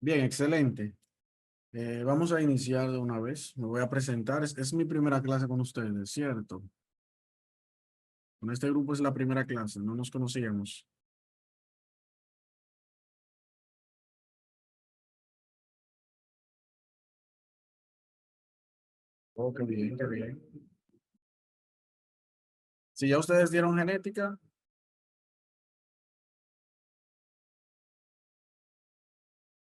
Bien, excelente. Vamos a iniciar de una vez. Me voy a presentar. Es mi primera clase con ustedes, ¿cierto? Con este grupo es la primera clase, no nos conocíamos. Oh, qué bien, qué bien. Si ya ustedes dieron genética,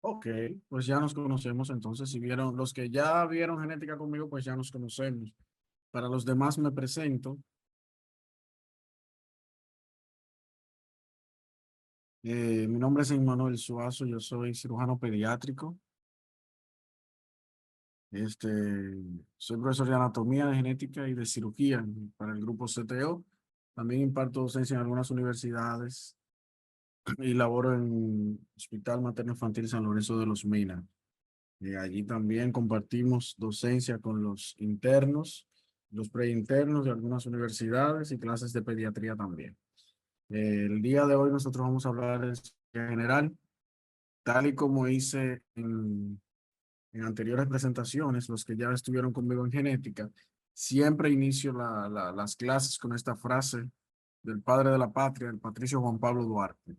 ok, pues ya nos conocemos. Entonces, si vieron, los que ya vieron genética conmigo, pues ya nos conocemos. Para los demás me presento. Mi nombre es Emmanuel Suazo, yo soy cirujano pediátrico. Este, soy profesor de anatomía, de genética y de cirugía para el grupo CTO. También imparto docencia en algunas universidades y laboro en Hospital Materno Infantil San Lorenzo de los Minas. Allí también compartimos docencia con los internos, los preinternos de algunas universidades y clases de pediatría también. El día de hoy nosotros vamos a hablar de cirugía general, tal y como hice en anteriores presentaciones, los que ya estuvieron conmigo en genética, siempre inicio las clases con esta frase del padre de la patria, el patricio Juan Pablo Duarte.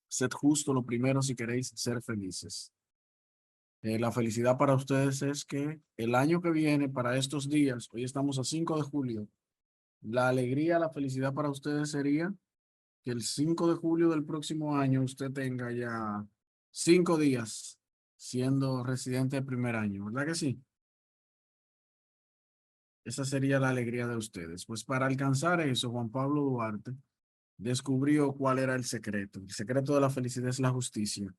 Sed justo lo primero si queréis ser felices. La felicidad para ustedes es que el año que viene, para estos días, hoy estamos a 5 de julio, la alegría, la felicidad para ustedes sería que el 5 de julio del próximo año usted tenga ya 5 días siendo residente de primer año, ¿verdad que sí? Esa sería la alegría de ustedes. Pues para alcanzar eso, Juan Pablo Duarte descubrió cuál era el secreto. El secreto de la felicidad es la justicia.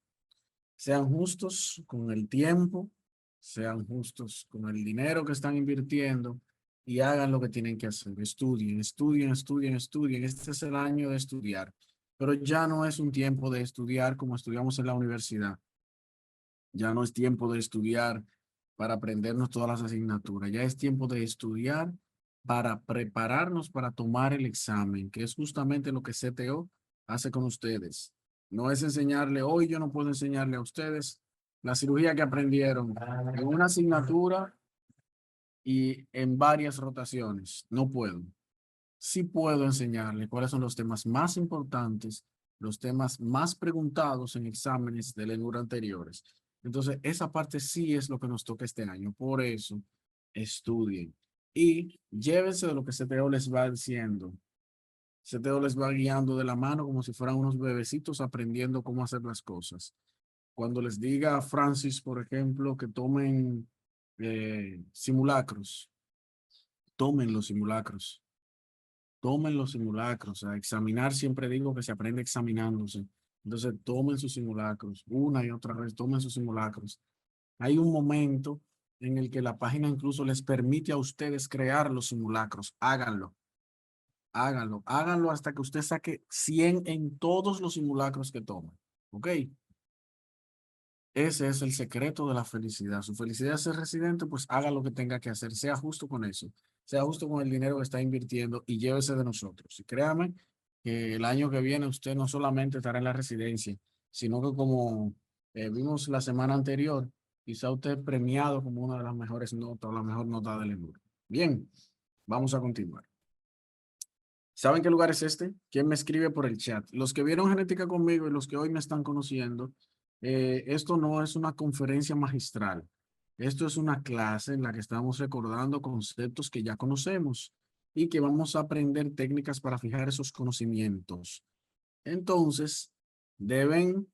Sean justos con el tiempo, sean justos con el dinero que están invirtiendo y hagan lo que tienen que hacer. Estudien, estudien, estudien, estudien. Este es el año de estudiar. Pero ya no es un tiempo de estudiar como estudiamos en la universidad. Ya no es tiempo de estudiar para aprendernos todas las asignaturas. Ya es tiempo de estudiar para prepararnos para tomar el examen, que es justamente lo que CTO hace con ustedes. No es enseñarle, hoy yo no puedo enseñarle a ustedes la cirugía que aprendieron en una asignatura y en varias rotaciones. No puedo. Sí puedo enseñarle cuáles son los temas más importantes, los temas más preguntados en exámenes de lengua anteriores. Entonces, esa parte sí es lo que nos toca este año. Por eso, estudien y llévense de lo que CTO les va diciendo. CTO les va guiando de la mano como si fueran unos bebecitos aprendiendo cómo hacer las cosas. Cuando les diga a Francis, por ejemplo, que tomen simulacros, tomen los simulacros. Tomen los simulacros, a examinar siempre digo que se aprende examinándose. Entonces tomen sus simulacros, una y otra vez, tomen sus simulacros. Hay un momento en el que la página incluso les permite a ustedes crear los simulacros. Háganlo, háganlo, háganlo hasta que usted saque 100 en todos los simulacros que tomen. ¿Ok? Ese es el secreto de la felicidad. Su felicidad es ser residente, pues haga lo que tenga que hacer, sea justo con eso, sea justo con el dinero que está invirtiendo y llévese de nosotros. Y créame que el año que viene usted no solamente estará en la residencia, sino que como vimos la semana anterior, quizá usted premiado como una de las mejores notas o la mejor nota del ENUR. Bien, vamos a continuar. ¿Saben qué lugar es este? ¿Quién me escribe por el chat? Los que vieron genética conmigo y los que hoy me están conociendo, esto no es una conferencia magistral. Esto es una clase en la que estamos recordando conceptos que ya conocemos y que vamos a aprender técnicas para fijar esos conocimientos. Entonces, deben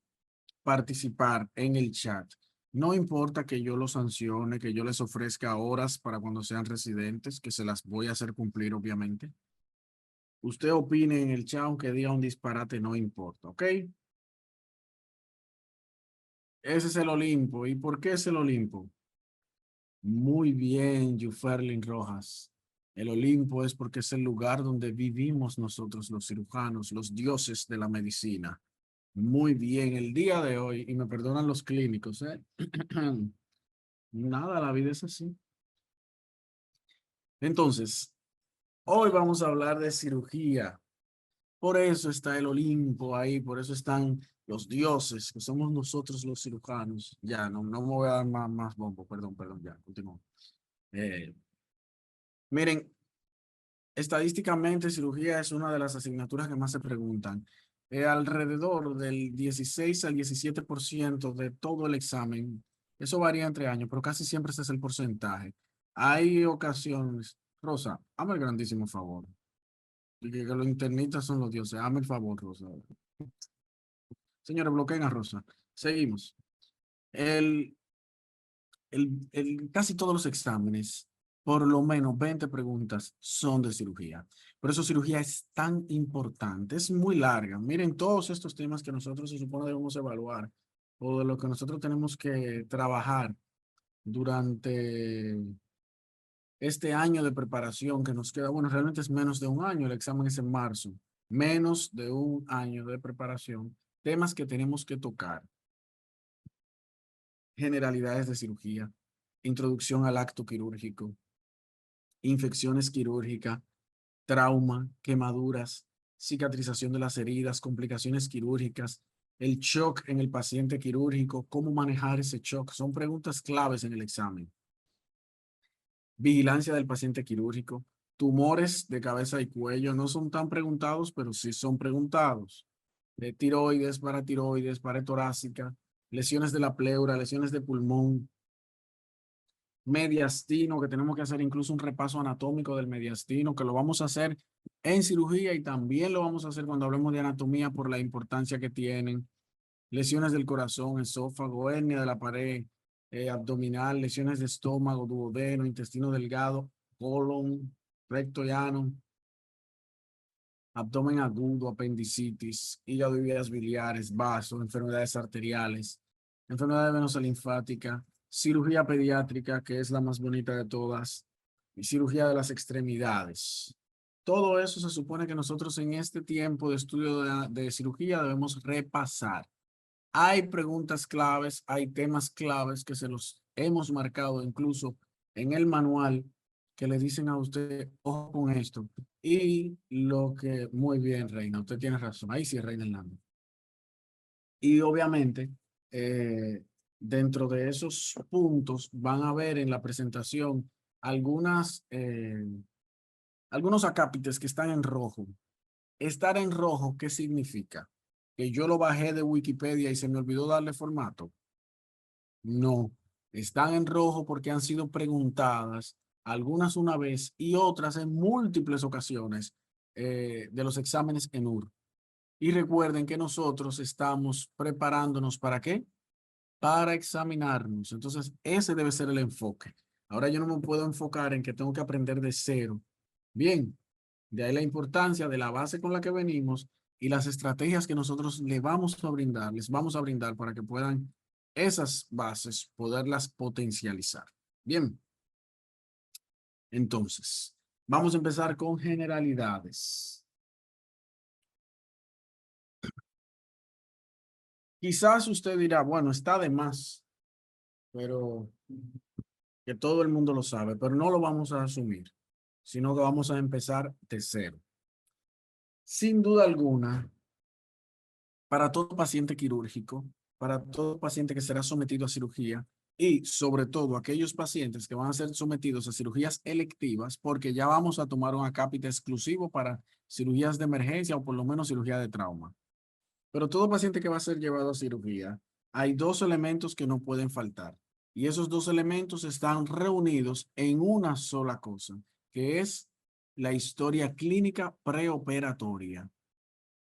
participar en el chat. No importa que yo los sancione, que yo les ofrezca horas para cuando sean residentes, que se las voy a hacer cumplir, obviamente. Usted opine en el chat, aunque diga un disparate, no importa, ¿ok? Ese es el Olimpo. ¿Y por qué es el Olimpo? Muy bien, Yuferlin Rojas. El Olimpo es porque es el lugar donde vivimos nosotros los cirujanos, los dioses de la medicina. Muy bien, el día de hoy, y me perdonan los clínicos, ¿eh? Nada, la vida es así. Entonces, hoy vamos a hablar de cirugía. Por eso está el Olimpo ahí, por eso están los dioses, que somos nosotros los cirujanos. Ya, no me voy a dar más bombo, perdón, ya, continúo. Eh, miren, estadísticamente, cirugía es una de las asignaturas que más se preguntan. Alrededor del 16 al 17% de todo el examen, eso varía entre años, pero casi siempre ese es el porcentaje. Hay ocasiones, Rosa, hazme el grandísimo favor, y que los internistas son los dioses, hazme el favor, Rosa. Señores, bloqueen a Rosa. Seguimos. El, casi todos los exámenes, por lo menos 20 preguntas son de cirugía. Por eso cirugía es tan importante, es muy larga. Miren todos estos temas que nosotros se supone debemos evaluar o de lo que nosotros tenemos que trabajar durante este año de preparación que nos queda. Bueno, realmente es menos de un año, el examen es en marzo. Menos de un año de preparación, temas que tenemos que tocar. Generalidades de cirugía, introducción al acto quirúrgico, infecciones quirúrgicas, trauma, quemaduras, cicatrización de las heridas, complicaciones quirúrgicas, el shock en el paciente quirúrgico, cómo manejar ese shock. Son preguntas claves en el examen. Vigilancia del paciente quirúrgico, tumores de cabeza y cuello, no son tan preguntados, pero sí son preguntados. Tiroides, pared torácica, lesiones de la pleura, lesiones de pulmón, mediastino, que tenemos que hacer incluso un repaso anatómico del mediastino, que lo vamos a hacer en cirugía y también lo vamos a hacer cuando hablemos de anatomía por la importancia que tienen. Lesiones del corazón, esófago, hernia de la pared abdominal, lesiones de estómago, duodeno, intestino delgado, colon, recto y ano, abdomen agudo, apendicitis, hígado y vías biliares, vasos, enfermedades arteriales, enfermedades venosa linfática, cirugía pediátrica, que es la más bonita de todas, y cirugía de las extremidades. Todo eso se supone que nosotros en este tiempo de estudio de cirugía debemos repasar. Hay preguntas claves, hay temas claves que se los hemos marcado incluso en el manual que le dicen a usted, ojo con esto. Y lo que, muy bien, Reina, usted tiene razón. Ahí sí, Reina Hernández. Y obviamente, eh, dentro de esos puntos van a ver en la presentación algunos acápites que están en rojo. Estar en rojo, ¿qué significa? Que yo lo bajé de Wikipedia y se me olvidó darle formato. No, están en rojo porque han sido preguntadas, algunas una vez y otras en múltiples ocasiones de los exámenes en UR. Y recuerden que nosotros estamos preparándonos ¿para qué? Para examinarnos. Entonces, ese debe ser el enfoque. Ahora yo no me puedo enfocar en que tengo que aprender de cero. Bien, de ahí la importancia de la base con la que venimos y las estrategias que nosotros le vamos a brindar, les vamos a brindar para que puedan esas bases poderlas potencializar. Bien, entonces, vamos a empezar con generalidades. Quizás usted dirá, bueno, está de más, pero que todo el mundo lo sabe, pero no lo vamos a asumir, sino que vamos a empezar de cero. Sin duda alguna, para todo paciente quirúrgico, para todo paciente que será sometido a cirugía y sobre todo aquellos pacientes que van a ser sometidos a cirugías electivas, porque ya vamos a tomar un acápite exclusivo para cirugías de emergencia o por lo menos cirugía de trauma. Pero todo paciente que va a ser llevado a cirugía, hay dos elementos que no pueden faltar. Y esos dos elementos están reunidos en una sola cosa, que es la historia clínica preoperatoria.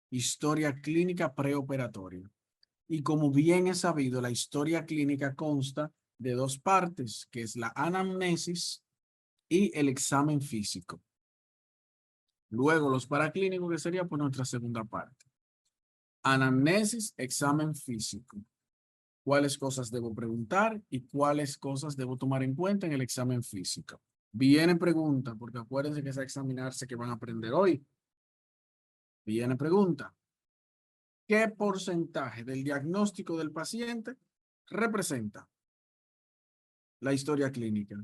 Historia clínica preoperatoria. Y como bien es sabido, la historia clínica consta de dos partes, que es la anamnesis y el examen físico. Luego los paraclínicos, que sería por nuestra segunda parte. Anamnesis, examen físico. ¿Cuáles cosas debo preguntar y cuáles cosas debo tomar en cuenta en el examen físico? Viene pregunta, porque acuérdense que es a examinarse que van a aprender hoy. Viene pregunta. ¿Qué porcentaje del diagnóstico del paciente representa la historia clínica?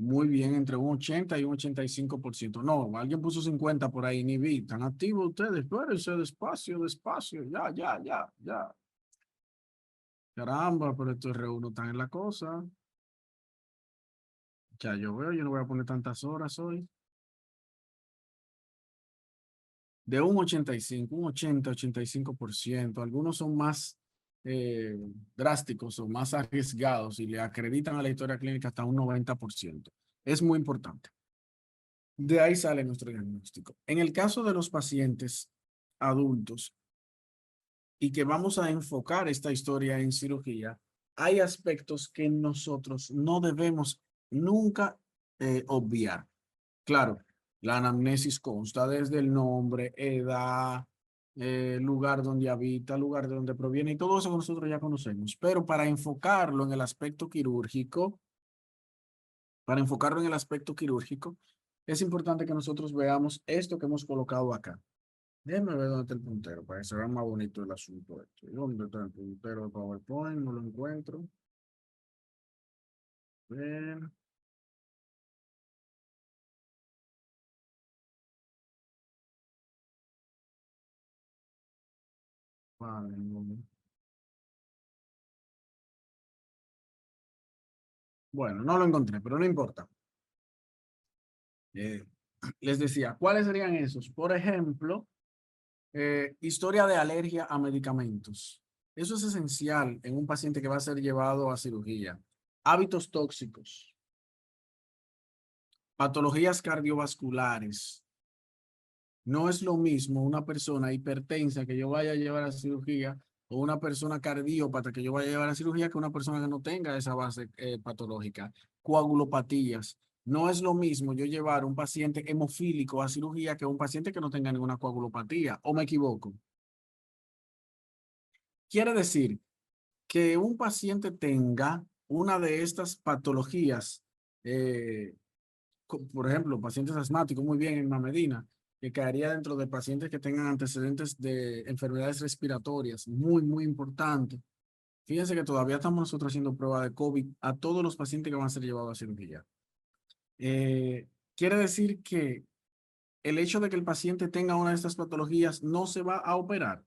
Muy bien, entre un 80 y un 85%. No, alguien puso 50 por ahí, ni vi. ¿Están activos ustedes? Espérense, despacio, despacio. Ya, ya, ya, ya. Caramba, pero estos R1 están en la cosa. Ya yo veo, yo no voy a poner tantas horas hoy. De un 85, un 80, 85%. Algunos son más eh, drásticos o más arriesgados y le acreditan a la historia clínica hasta un 90%. Es muy importante. De ahí sale nuestro diagnóstico. En el caso de los pacientes adultos y que vamos a enfocar esta historia en cirugía, hay aspectos que nosotros no debemos nunca obviar. Claro, la anamnesis consta desde el nombre, edad, lugar donde habita, lugar de donde proviene y todo eso que nosotros ya conocemos. Pero para enfocarlo en el aspecto quirúrgico, es importante que nosotros veamos esto que hemos colocado acá. Déjame ver dónde está el puntero para que se vea más bonito el asunto este. ¿Dónde está el puntero de PowerPoint? No lo encuentro. Ven, vale, no. Bueno, no lo encontré, pero no importa. Eh, les decía, ¿cuáles serían esos? Por ejemplo, historia de alergia a medicamentos. Eso es esencial en un paciente que va a ser llevado a cirugía. Hábitos tóxicos, patologías cardiovasculares. No es lo mismo una persona hipertensa que yo vaya a llevar a cirugía o una persona cardiópata que yo vaya a llevar a cirugía que una persona que no tenga esa base patológica. Coagulopatías. No es lo mismo yo llevar un paciente hemofílico a cirugía que un paciente que no tenga ninguna coagulopatía. ¿O me equivoco? Quiere decir que un paciente tenga una de estas patologías, eh, por ejemplo, pacientes asmáticos, muy bien en Medina, que caería dentro de pacientes que tengan antecedentes de enfermedades respiratorias, muy, muy importante. Fíjense que todavía estamos nosotros haciendo prueba de COVID a todos los pacientes que van a ser llevados a cirugía. Eh, Quiere decir que el hecho de que el paciente tenga una de estas patologías no se va a operar.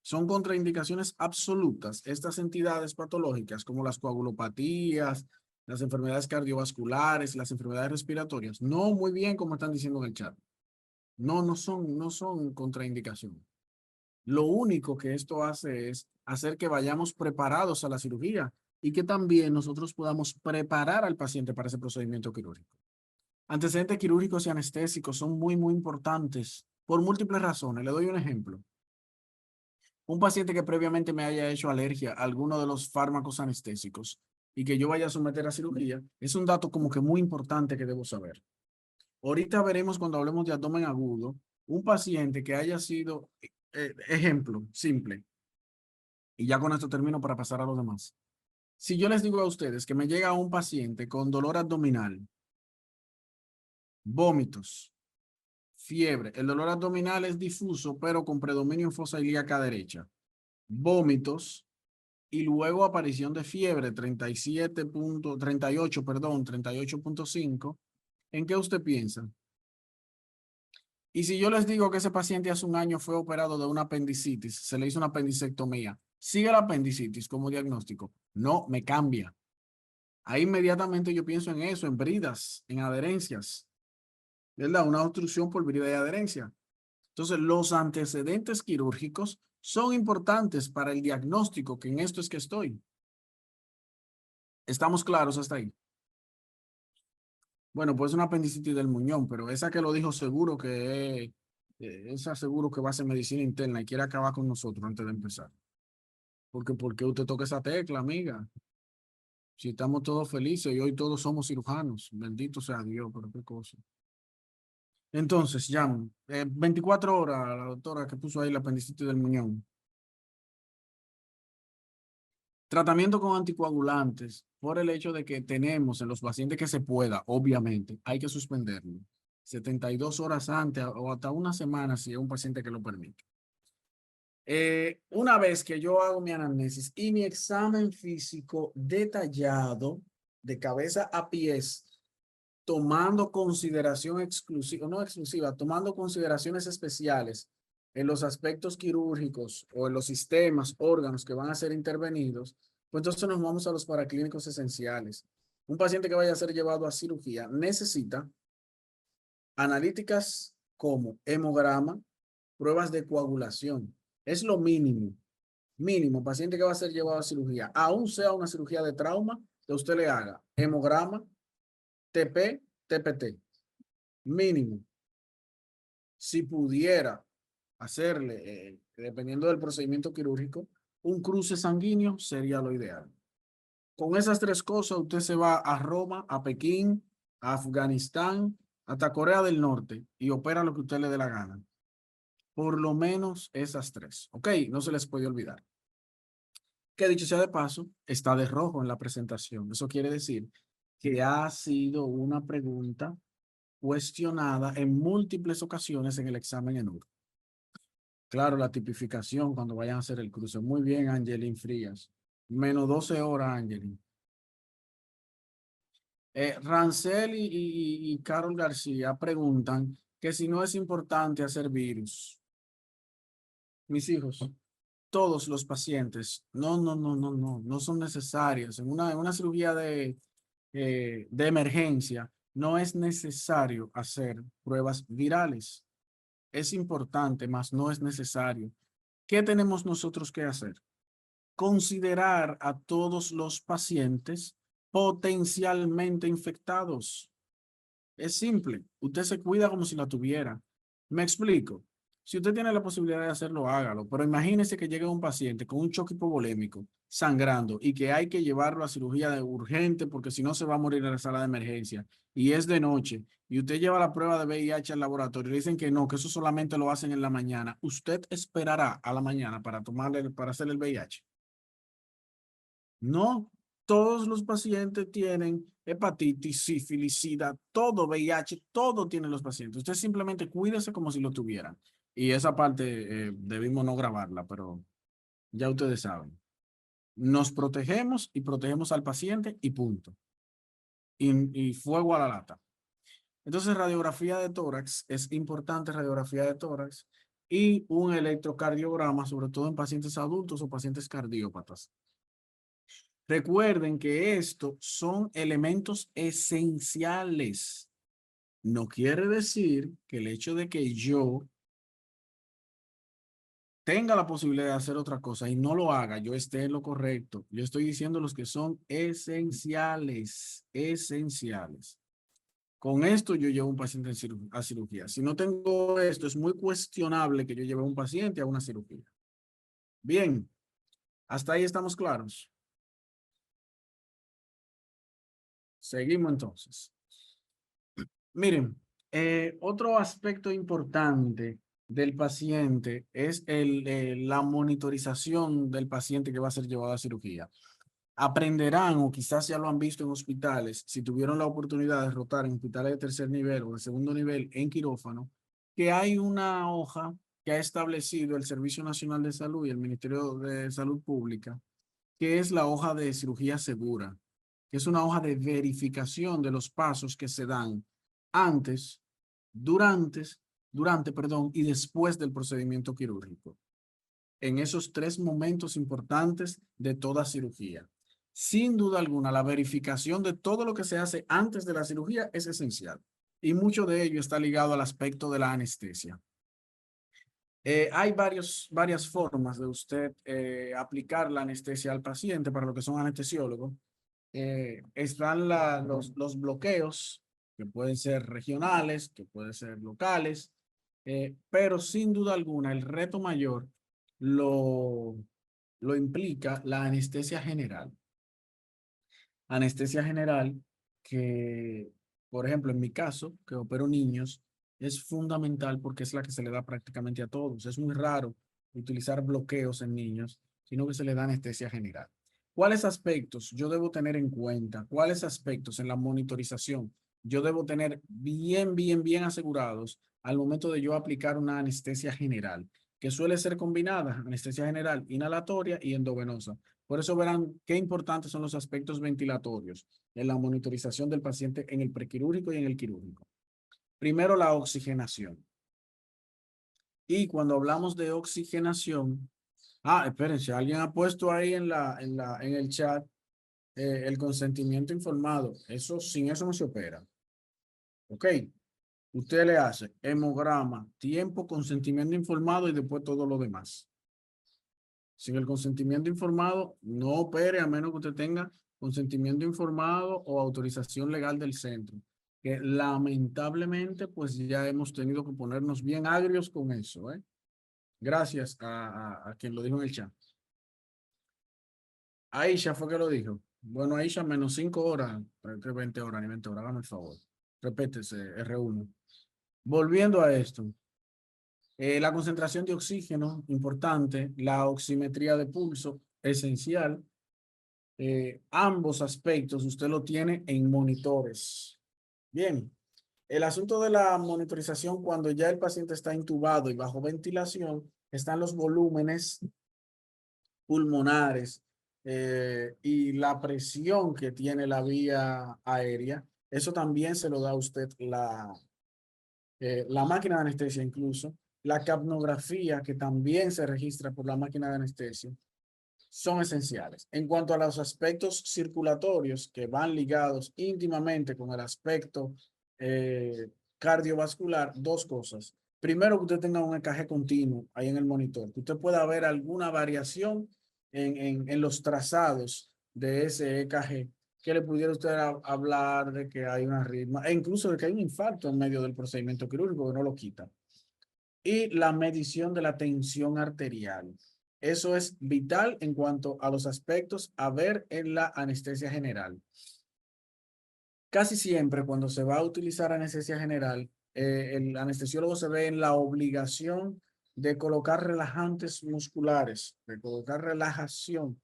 Son contraindicaciones absolutas estas entidades patológicas como las coagulopatías, las enfermedades cardiovasculares, las enfermedades respiratorias. No muy bien como están diciendo en el chat. No, no son contraindicación. Lo único que esto hace es hacer que vayamos preparados a la cirugía y que también nosotros podamos preparar al paciente para ese procedimiento quirúrgico. Antecedentes quirúrgicos y anestésicos son muy, muy importantes por múltiples razones. Le doy un ejemplo. Un paciente que previamente me haya hecho alergia a alguno de los fármacos anestésicos y que yo vaya a someter a cirugía, es un dato como que muy importante que debo saber. Ahorita veremos cuando hablemos de abdomen agudo, un paciente que haya sido, ejemplo, simple, y ya con esto termino para pasar a los demás. Si yo les digo a ustedes que me llega un paciente con dolor abdominal, vómitos, fiebre, el dolor abdominal es difuso, pero con predominio en fosa ilíaca derecha, vómitos, y luego aparición de fiebre 38, perdón, 38.5, ¿en qué usted piensa? Y si yo les digo que ese paciente hace un año fue operado de una apendicitis, se le hizo una apendicectomía, ¿sigue la apendicitis como diagnóstico? No, me cambia. Ahí inmediatamente yo pienso en eso, en bridas, en adherencias, ¿verdad? Una obstrucción por brida y adherencia. Entonces, los antecedentes quirúrgicos son importantes para el diagnóstico, que en esto es que estoy. ¿Estamos claros hasta ahí? Bueno, pues una apendicitis del muñón, pero esa que lo dijo seguro que esa seguro que va a hacer medicina interna y quiere acabar con nosotros antes de empezar. Porque ¿por qué usted toca esa tecla, amiga? Si estamos todos felices y hoy todos somos cirujanos, bendito sea Dios, pero qué cosa. Entonces, ya, 24 horas, la doctora que puso ahí la apendicitis del muñón. Tratamiento con anticoagulantes, por el hecho de que tenemos en los pacientes que se pueda, obviamente, hay que suspenderlo. 72 horas antes o hasta una semana si es un paciente que lo permite. Una vez que yo hago mi anamnesis y mi examen físico detallado de cabeza a pies, tomando consideración exclusiva, no exclusiva, tomando consideraciones especiales en los aspectos quirúrgicos o en los sistemas, órganos que van a ser intervenidos, pues entonces nos vamos a los paraclínicos esenciales. Un paciente que vaya a ser llevado a cirugía necesita analíticas como hemograma, pruebas de coagulación. Es lo mínimo, mínimo, paciente que va a ser llevado a cirugía, aún sea una cirugía de trauma, que usted le haga hemograma, TP, TPT, mínimo. Si pudiera hacerle, dependiendo del procedimiento quirúrgico, un cruce sanguíneo sería lo ideal. Con esas tres cosas, usted se va a Roma, a Pekín, a Afganistán, hasta Corea del Norte y opera lo que usted le dé la gana. Por lo menos esas tres. Ok, no se les puede olvidar. Que dicho sea de paso, está de rojo en la presentación. Eso quiere decir que ha sido una pregunta cuestionada en múltiples ocasiones en el examen en UR. Claro, la tipificación cuando vayan a hacer el cruce. Muy bien, Angelín Frías. Menos 12 horas, Angelín. Rancel y Carol García preguntan que si no es importante hacer virus. Mis hijos, todos los pacientes, no son necesarios. En una cirugía de emergencia, no es necesario hacer pruebas virales. Es importante, mas no es necesario. ¿Qué tenemos nosotros que hacer? Considerar a todos los pacientes potencialmente infectados. Es simple. Usted se cuida como si la tuviera. Me explico. Si usted tiene la posibilidad de hacerlo, hágalo. Pero imagínese que llegue un paciente con un choque hipovolémico, sangrando, y que hay que llevarlo a cirugía de urgente porque si no se va a morir en la sala de emergencia. Y es de noche. Y usted lleva la prueba de VIH al laboratorio y le dicen que no, que eso solamente lo hacen en la mañana. ¿Usted esperará a la mañana para para hacer el VIH? No, todos los pacientes tienen hepatitis, sífilis, sida, todo VIH, todo tienen los pacientes. Usted simplemente cuídese como si lo tuvieran. Y esa parte debimos no grabarla, pero ya ustedes saben. Nos protegemos y protegemos al paciente y punto. Y fuego a la lata. Entonces, radiografía de tórax, es importante radiografía de tórax y un electrocardiograma, sobre todo en pacientes adultos o pacientes cardiópatas. Recuerden que estos son elementos esenciales. No quiere decir que el hecho de que yo tenga la posibilidad de hacer otra cosa y no lo haga, yo esté en lo correcto. Yo estoy diciendo los que son esenciales, esenciales. Con esto yo llevo un paciente a cirugía. Si no tengo esto, es muy cuestionable que yo lleve a un paciente a una cirugía. Bien, hasta ahí estamos claros. Seguimos entonces. Miren, otro aspecto importante del paciente es la monitorización del paciente que va a ser llevado a cirugía. Aprenderán, o quizás ya lo han visto en hospitales, si tuvieron la oportunidad de rotar en hospitales de tercer nivel o de segundo nivel en quirófano, que hay una hoja que ha establecido el Servicio Nacional de Salud y el Ministerio de Salud Pública, que es la hoja de cirugía segura, que es una hoja de verificación de los pasos que se dan antes, perdón, y después del procedimiento quirúrgico. En esos tres momentos importantes de toda cirugía. Sin duda alguna, la verificación de todo lo que se hace antes de la cirugía es esencial. Y mucho de ello está ligado al aspecto de la anestesia. Hay varias formas de usted aplicar la anestesia al paciente para lo que son anestesiólogos. Están los bloqueos, que pueden ser regionales, que pueden ser locales, pero sin duda alguna el reto mayor lo implica la anestesia general. Anestesia general que, por ejemplo, en mi caso, que opero niños, es fundamental porque es la que se le da prácticamente a todos. Es muy raro utilizar bloqueos en niños, sino que se le da anestesia general. ¿Cuáles aspectos yo debo tener en cuenta? ¿Cuáles aspectos en la monitorización yo debo tener bien asegurados al momento de yo aplicar una anestesia general? que suele ser combinada, anestesia general, inhalatoria y endovenosa. Por eso verán qué importantes son los aspectos ventilatorios en la monitorización del paciente en el prequirúrgico y en el quirúrgico. Primero, la oxigenación. Y cuando hablamos de oxigenación, espérense, alguien ha puesto ahí en el chat el consentimiento informado. Eso, sin eso no se opera. ¿Ok? Usted le hace hemograma, tiempo, consentimiento informado y después todo lo demás. Sin el consentimiento informado, no opere a menos que usted tenga consentimiento informado o autorización legal del centro. Que lamentablemente, pues ya hemos tenido que ponernos bien agrios con eso, ¿eh? Gracias a quien lo dijo en el chat. Aisha fue que lo dijo. Bueno, Aisha, menos 5 horas, que 20 horas, ni 20 horas, hágame el favor. Repítese, R1. Volviendo a esto. La concentración de oxígeno, importante. La oximetría de pulso, esencial. Ambos aspectos usted lo tiene en monitores. Bien, el asunto de la monitorización cuando ya el paciente está intubado y bajo ventilación, están los volúmenes pulmonares y la presión que tiene la vía aérea. Eso también se lo da a usted la máquina de anestesia incluso. La capnografía que también se registra por la máquina de anestesia son esenciales. En cuanto a los aspectos circulatorios que van ligados íntimamente con el aspecto cardiovascular, dos cosas. Primero, que usted tenga un EKG continuo ahí en el monitor, que usted pueda ver alguna variación en los trazados de ese EKG, que le pudiera usted hablar de que hay una arritmia, e incluso de que hay un infarto en medio del procedimiento quirúrgico que no lo quita. Y la medición de la tensión arterial. Eso es vital en cuanto a los aspectos a ver en la anestesia general. Casi siempre cuando se va a utilizar anestesia general, el anestesiólogo se ve en la obligación de colocar relajantes musculares, de colocar relajación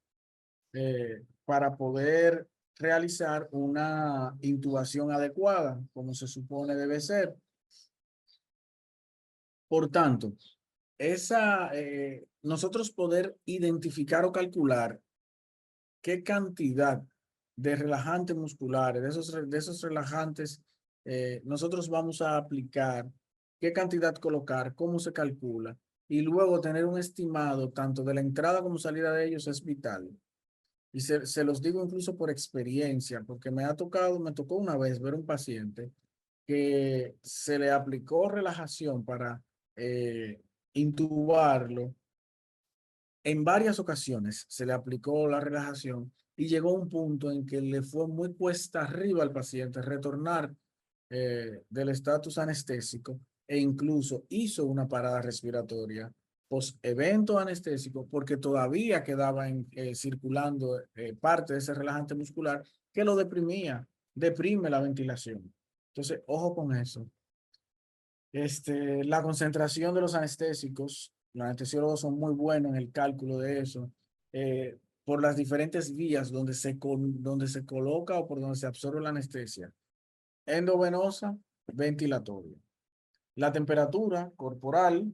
para poder realizar una intubación adecuada, como se supone debe ser. Por tanto, nosotros poder identificar o calcular qué cantidad de relajantes musculares, de esos relajantes, nosotros vamos a aplicar, qué cantidad colocar, cómo se calcula, y luego tener un estimado tanto de la entrada como salida de ellos es vital. Y se los digo incluso por experiencia, porque me tocó una vez ver un paciente que se le aplicó relajación para intubarlo. En varias ocasiones se le aplicó la relajación y llegó a un punto en que le fue muy cuesta arriba al paciente retornar del estatus anestésico e incluso hizo una parada respiratoria post evento anestésico porque todavía quedaba circulando parte de ese relajante muscular que lo deprimía, deprime la ventilación. Entonces, ojo con eso. La concentración de los anestésicos, los anestesiólogos son muy buenos en el cálculo de eso, por las diferentes vías donde se coloca o por donde se absorbe la anestesia. Endovenosa, ventilatoria. La temperatura corporal,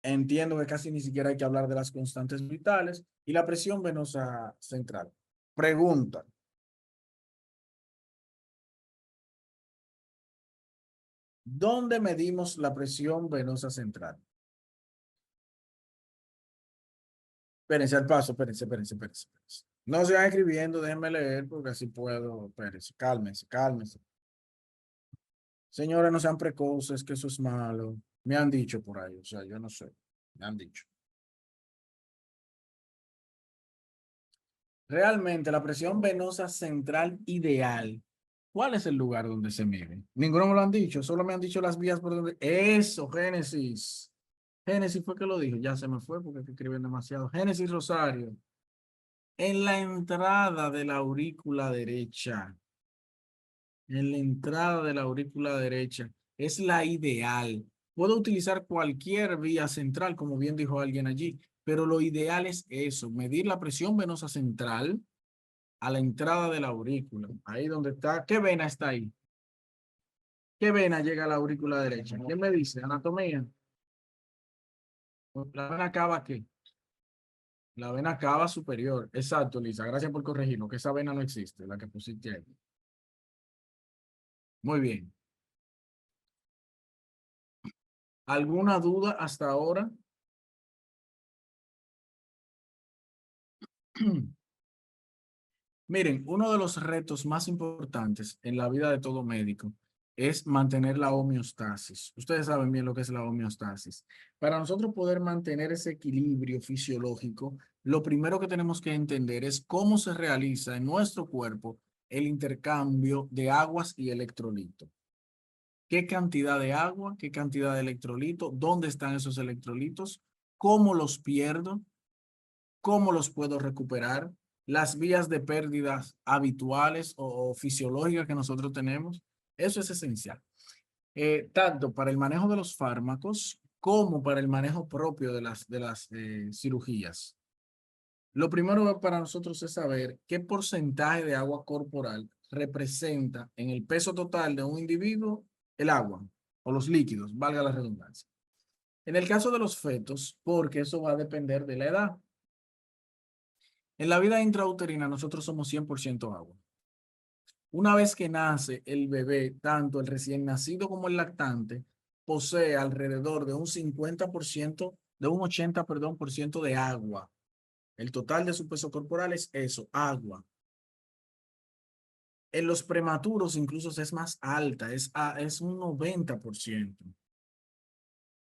entiendo que casi ni siquiera hay que hablar de las constantes vitales, y la presión venosa central. Pregunta. ¿Dónde medimos la presión venosa central? Espérense al paso, espérense. No se van escribiendo, déjenme leer porque así puedo. Espérense, cálmense. Señores, no sean precoces, que eso es malo. Me han dicho por ahí, o sea, yo no sé. Me han dicho. Realmente, la presión venosa central ideal. ¿Cuál es el lugar donde se mide? Ninguno me lo han dicho, solo me han dicho las vías por donde. Eso, Génesis. Génesis fue que lo dijo, ya se me fue porque escriben demasiado. Génesis Rosario. En la entrada de la aurícula derecha. En la entrada de la aurícula derecha. Es la ideal. Puedo utilizar cualquier vía central, como bien dijo alguien allí, pero lo ideal es eso, medir la presión venosa central a la entrada de la aurícula. Ahí donde está. ¿Qué vena está ahí? ¿Qué vena llega a la aurícula derecha? ¿Quién me dice? Anatomía. La vena cava, ¿qué? La vena cava superior. Exacto, Lisa. Gracias por corregirnos, que esa vena no existe, la que pusiste ahí. Muy bien. ¿Alguna duda hasta ahora? Miren, uno de los retos más importantes en la vida de todo médico es mantener la homeostasis. Ustedes saben bien lo que es la homeostasis. Para nosotros poder mantener ese equilibrio fisiológico, lo primero que tenemos que entender es cómo se realiza en nuestro cuerpo el intercambio de aguas y electrolitos. ¿Qué cantidad de agua, qué cantidad de electrolitos, dónde están esos electrolitos, cómo los pierdo, cómo los puedo recuperar, las vías de pérdidas habituales o fisiológicas que nosotros tenemos? Eso es esencial, tanto para el manejo de los fármacos como para el manejo propio de las cirugías. Lo primero para nosotros es saber qué porcentaje de agua corporal representa en el peso total de un individuo el agua o los líquidos, valga la redundancia. En el caso de los fetos, porque eso va a depender de la edad. En la vida intrauterina nosotros somos 100% agua. Una vez que nace el bebé, tanto el recién nacido como el lactante, posee alrededor de un 50%, de un 80, perdón, por ciento de agua. El total de su peso corporal es eso, agua. En los prematuros incluso es más alta, es un 90%.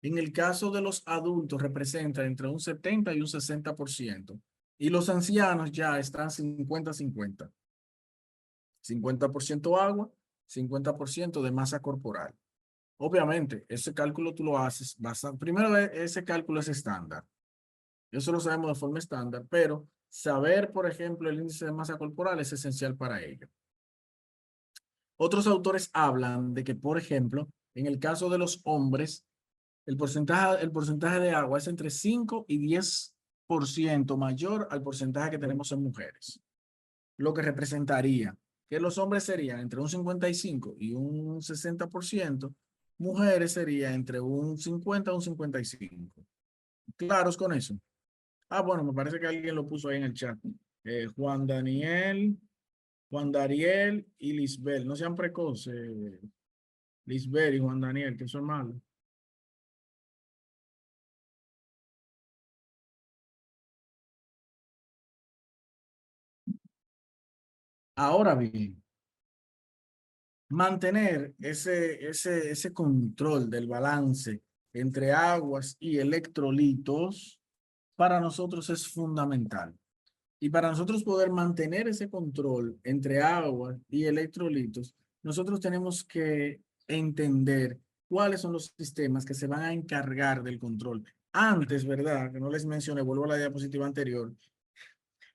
En el caso de los adultos representa entre un 70 y un 60%. Y los ancianos ya están 50-50. 50% agua, 50% de masa corporal. Obviamente, ese cálculo tú lo haces primero ese cálculo es estándar. Eso lo sabemos de forma estándar, pero saber, por ejemplo, el índice de masa corporal es esencial para ello. Otros autores hablan de que, por ejemplo, en el caso de los hombres, el porcentaje de agua es entre 5 y 10% mayor al porcentaje que tenemos en mujeres, lo que representaría que los hombres serían entre un 55 y un 60%, mujeres sería entre un 50 y un 55. ¿Claros con eso? Ah, bueno, me parece que alguien lo puso ahí en el chat. Juan Daniel, Juan Dariel y Lisbel. No sean precoces, Lisbel y Juan Daniel, que son malos. Ahora bien, mantener ese control del balance entre aguas y electrolitos para nosotros es fundamental. Y para nosotros poder mantener ese control entre agua y electrolitos, nosotros tenemos que entender cuáles son los sistemas que se van a encargar del control. Antes, ¿verdad? Que no les mencioné, vuelvo a la diapositiva anterior.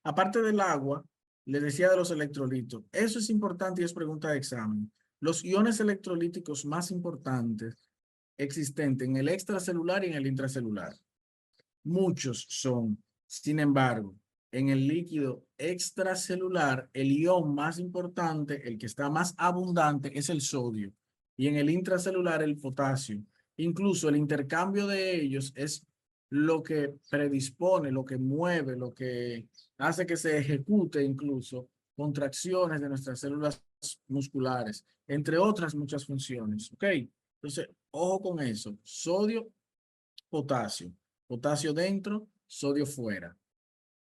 Aparte del agua, les decía de los electrolitos. Eso es importante y es pregunta de examen. Los iones electrolíticos más importantes existentes en el extracelular y en el intracelular. Muchos son, sin embargo, en el líquido extracelular, el ion más importante, el que está más abundante, es el sodio. Y en el intracelular, el potasio. Incluso el intercambio de ellos es lo que predispone, lo que mueve, lo que hace que se ejecute incluso contracciones de nuestras células musculares, entre otras muchas funciones. ¿Ok? Entonces, ojo con eso. Sodio, potasio. Potasio dentro, sodio fuera.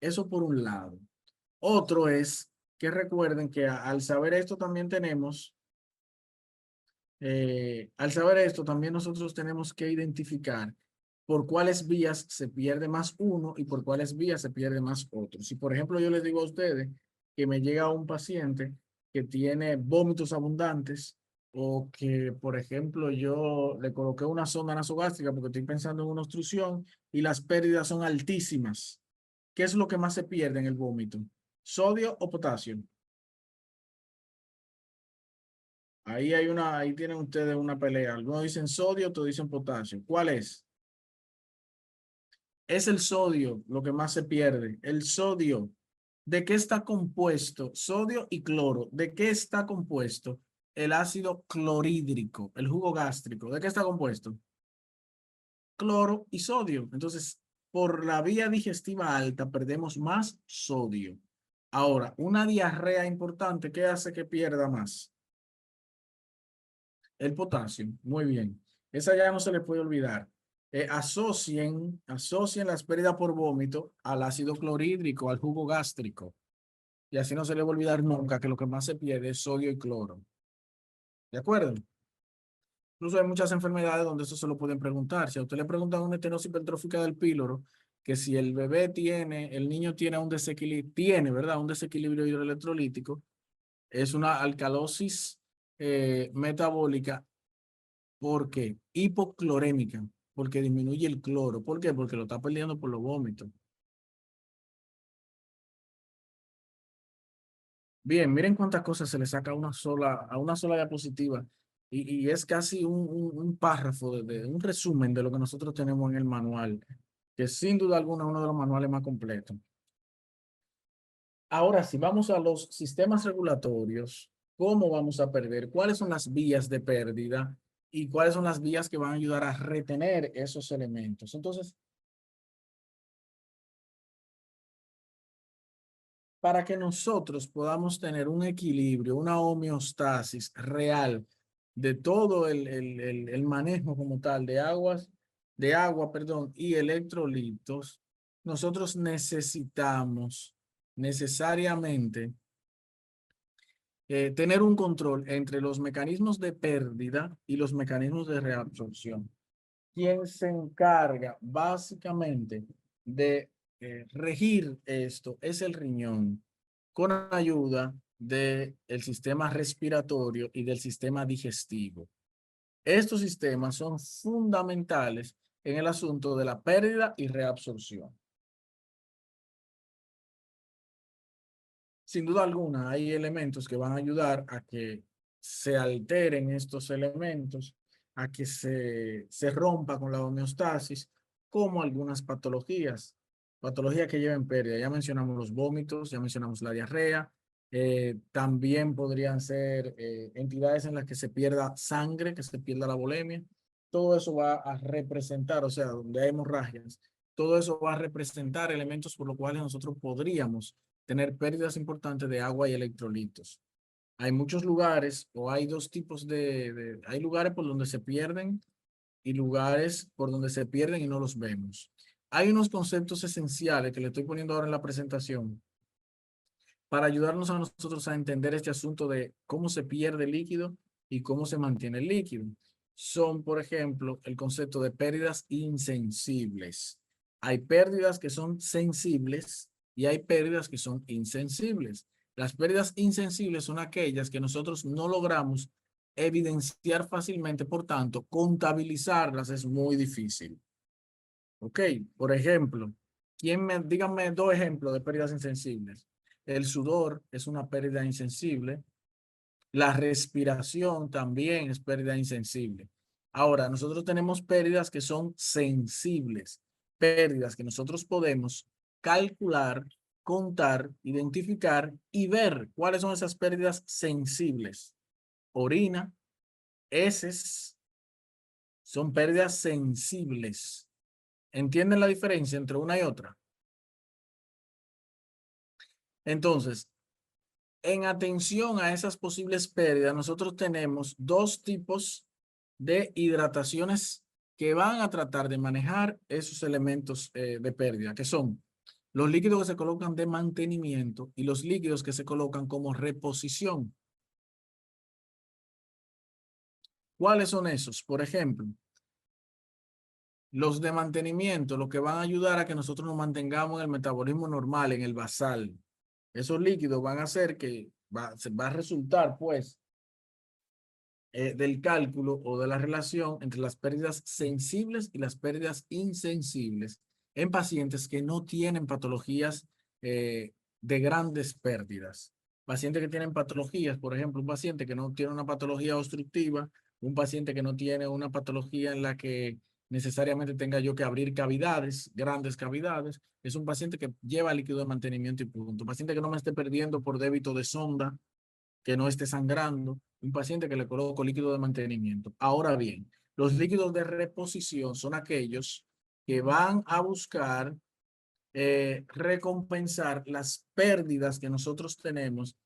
Eso por un lado. Otro es que recuerden que al saber esto también tenemos, al saber esto también nosotros tenemos que identificar por cuáles vías se pierde más uno y por cuáles vías se pierde más otro. Si por ejemplo yo les digo a ustedes que me llega un paciente que tiene vómitos abundantes o que por ejemplo yo le coloqué una sonda nasogástrica porque estoy pensando en una obstrucción y las pérdidas son altísimas. ¿Qué es lo que más se pierde en el vómito? ¿Sodio o potasio? Ahí tienen ustedes una pelea. Algunos dicen sodio, otros dicen potasio. ¿Cuál es? Es el sodio lo que más se pierde. El sodio. ¿De qué está compuesto? Sodio y cloro. ¿De qué está compuesto? el ácido clorhídrico, el jugo gástrico. ¿De qué está compuesto? Cloro y sodio. Entonces, por la vía digestiva alta perdemos más sodio. Ahora, una diarrea importante, ¿qué hace que pierda más? El potasio. Muy bien. Esa ya no se le puede olvidar. Asocien las pérdidas por vómito al ácido clorhídrico, al jugo gástrico. Y así no se le va a olvidar nunca que lo que más se pierde es sodio y cloro. ¿De acuerdo? Incluso hay muchas enfermedades donde eso se lo pueden preguntar. Si a usted le preguntan una estenosis hipertrófica del píloro, que si el bebé tiene, el niño tiene un desequilibrio, tiene, ¿verdad? Un desequilibrio hidroelectrolítico, es una alcalosis metabólica. ¿Por qué? Hipoclorémica, porque disminuye el cloro. ¿Por qué? Porque lo está perdiendo por los vómitos. Bien, miren cuántas cosas se le saca a una sola diapositiva. Y es casi un párrafo, un resumen de lo que nosotros tenemos en el manual, que sin duda alguna es uno de los manuales más completos. Ahora, si vamos a los sistemas regulatorios, ¿cómo vamos a perder? ¿Cuáles son las vías de pérdida? ¿Y cuáles son las vías que van a ayudar a retener esos elementos? Entonces, para que nosotros podamos tener un equilibrio, una homeostasis real de todo el manejo como tal de agua, perdón, y electrolitos, nosotros necesitamos necesariamente tener un control entre los mecanismos de pérdida y los mecanismos de reabsorción. Quien se encarga básicamente de regir esto es el riñón, con ayuda del sistema respiratorio y del sistema digestivo. Estos sistemas son fundamentales en el asunto de la pérdida y reabsorción. Sin duda alguna, hay elementos que van a ayudar a que se alteren estos elementos, a que se rompa con la homeostasis, como algunas patologías, patologías que lleven pérdida. Ya mencionamos los vómitos, ya mencionamos la diarrea, también podrían ser entidades en las que se pierda sangre, que se pierda la volemia. Todo eso va a representar, o sea, donde hay hemorragias, todo eso va a representar elementos por los cuales nosotros podríamos tener pérdidas importantes de agua y electrolitos. Hay muchos lugares o hay dos tipos hay lugares por donde se pierden y lugares por donde se pierden y no los vemos. Hay unos conceptos esenciales que le estoy poniendo ahora en la presentación para ayudarnos a nosotros a entender este asunto de cómo se pierde el líquido y cómo se mantiene el líquido. Son, por ejemplo, el concepto de pérdidas insensibles. Hay pérdidas que son sensibles y hay pérdidas que son insensibles. Las pérdidas insensibles son aquellas que nosotros no logramos evidenciar fácilmente, por tanto, contabilizarlas es muy difícil. Ok, por ejemplo, díganme dos ejemplos de pérdidas insensibles. El sudor es una pérdida insensible. La respiración también es pérdida insensible. Ahora, nosotros tenemos pérdidas que son sensibles, pérdidas que nosotros podemos calcular, contar, identificar y ver cuáles son esas pérdidas sensibles. Orina, heces, son pérdidas sensibles. ¿Entienden la diferencia entre una y otra? Entonces, en atención a esas posibles pérdidas, nosotros tenemos dos tipos de hidrataciones que van a tratar de manejar esos elementos de pérdida, que son los líquidos que se colocan de mantenimiento y los líquidos que se colocan como reposición. ¿Cuáles son esos? Por ejemplo, los de mantenimiento, lo que van a ayudar a que nosotros nos mantengamos en el metabolismo normal, en el basal. Esos líquidos van a hacer que se va a resultar, pues, del cálculo o de la relación entre las pérdidas sensibles y las pérdidas insensibles en pacientes que no tienen patologías de grandes pérdidas. Pacientes que tienen patologías, por ejemplo, un paciente que no tiene una patología obstructiva, un paciente que no tiene una patología en la que necesariamente tenga yo que abrir cavidades, grandes cavidades, es un paciente que lleva líquido de mantenimiento y punto. Un paciente que no me esté perdiendo por débito de sonda, que no esté sangrando, un paciente que le coloco líquido de mantenimiento. Ahora bien, los líquidos de reposición son aquellos que van a buscar recompensar las pérdidas que nosotros tenemos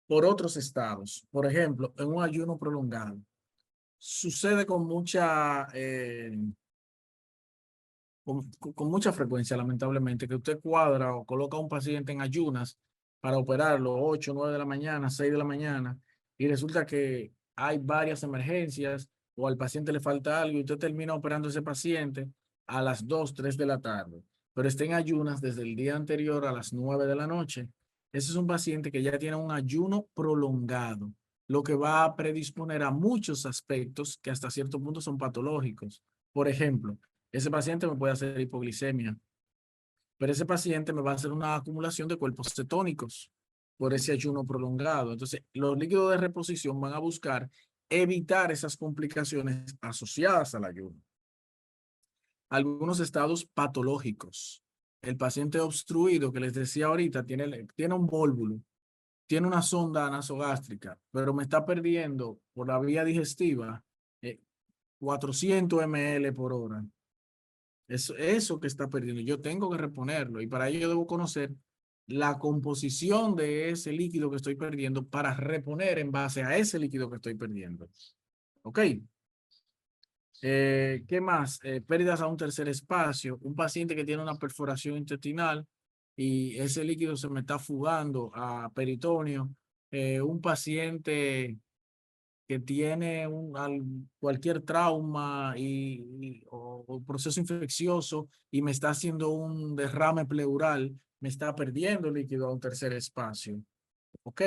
por otros estados. Por ejemplo, en un ayuno prolongado. Sucede con mucha frecuencia, lamentablemente, que usted cuadra o coloca a un paciente en ayunas para operarlo 8, 9 de la mañana, 6 de la mañana, y resulta que hay varias emergencias o al paciente le falta algo y usted termina operando a ese paciente a las 2, 3 de la tarde, pero está en ayunas desde el día anterior a las 9 de la noche. Ese es un paciente que ya tiene un ayuno prolongado, lo que va a predisponer a muchos aspectos que hasta cierto punto son patológicos. Por ejemplo, ese paciente me puede hacer hipoglicemia, pero ese paciente me va a hacer una acumulación de cuerpos cetónicos por ese ayuno prolongado. Entonces, los líquidos de reposición van a buscar evitar esas complicaciones asociadas al ayuno. Algunos estados patológicos. El paciente obstruido, que les decía ahorita, tiene un vólvulo, tiene una sonda nasogástrica, pero me está perdiendo por la vía digestiva 400 ml por hora. Eso que está perdiendo, yo tengo que reponerlo y para ello yo debo conocer la composición de ese líquido que estoy perdiendo para reponer en base a ese líquido que estoy perdiendo. ¿Ok? ¿Qué más? Pérdidas a un tercer espacio. Un paciente que tiene una perforación intestinal y ese líquido se me está fugando a peritoneo. Un paciente que tiene cualquier trauma o proceso infeccioso y me está haciendo un derrame pleural, me está perdiendo líquido a un tercer espacio. Ok.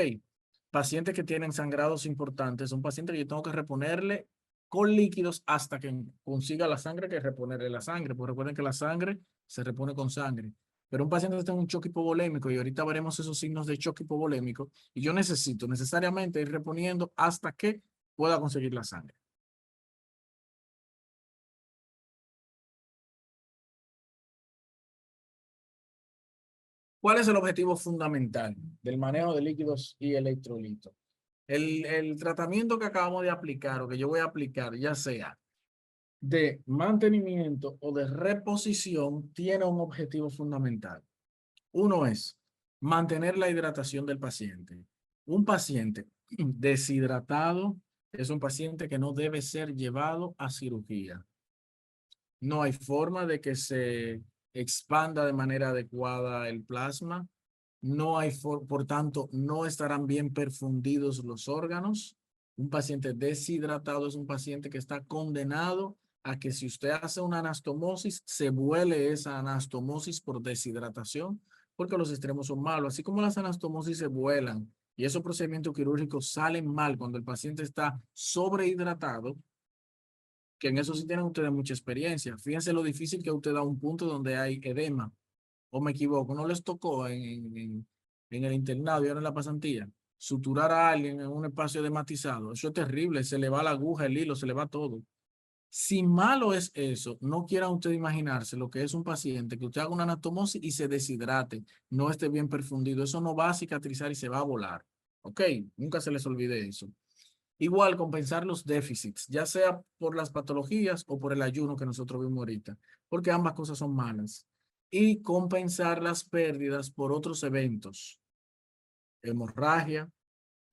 Pacientes que tienen sangrados importantes, un paciente que yo tengo que reponerle con líquidos hasta que consiga la sangre, que reponerle la sangre. Porque recuerden que la sangre se repone con sangre. Pero un paciente que está en un choque hipovolémico, y ahorita veremos esos signos de choque hipovolémico, y yo necesito necesariamente ir reponiendo hasta que pueda conseguir la sangre. ¿Cuál es el objetivo fundamental del manejo de líquidos y electrolitos? El tratamiento que acabamos de aplicar o que yo voy a aplicar, ya sea de mantenimiento o de reposición, tiene un objetivo fundamental. Uno es mantener la hidratación del paciente. Un paciente deshidratado es un paciente que no debe ser llevado a cirugía. No hay forma de que se expanda de manera adecuada el plasma. No hay, por tanto, no estarán bien perfundidos los órganos. Un paciente deshidratado es un paciente que está condenado a que si usted hace una anastomosis, se vuele esa anastomosis por deshidratación, porque los extremos son malos. Así como las anastomosis se vuelan y esos procedimientos quirúrgicos salen mal cuando el paciente está sobrehidratado, que en eso sí tienen ustedes mucha experiencia. Fíjense lo difícil que usted da un punto donde hay edema. ¿O me equivoco? ¿No les tocó en el internado y ahora en la pasantía suturar a alguien en un espacio dematizado? Eso es terrible. Se le va la aguja, el hilo, se le va todo. Si malo es eso, no quiera usted imaginarse lo que es un paciente que usted haga una anastomosis y se deshidrate, no esté bien perfundido. Eso no va a cicatrizar y se va a volar. ¿Ok? Nunca se les olvide eso. Igual compensar los déficits, ya sea por las patologías o por el ayuno que nosotros vimos ahorita, porque ambas cosas son malas. Y compensar las pérdidas por otros eventos, hemorragia,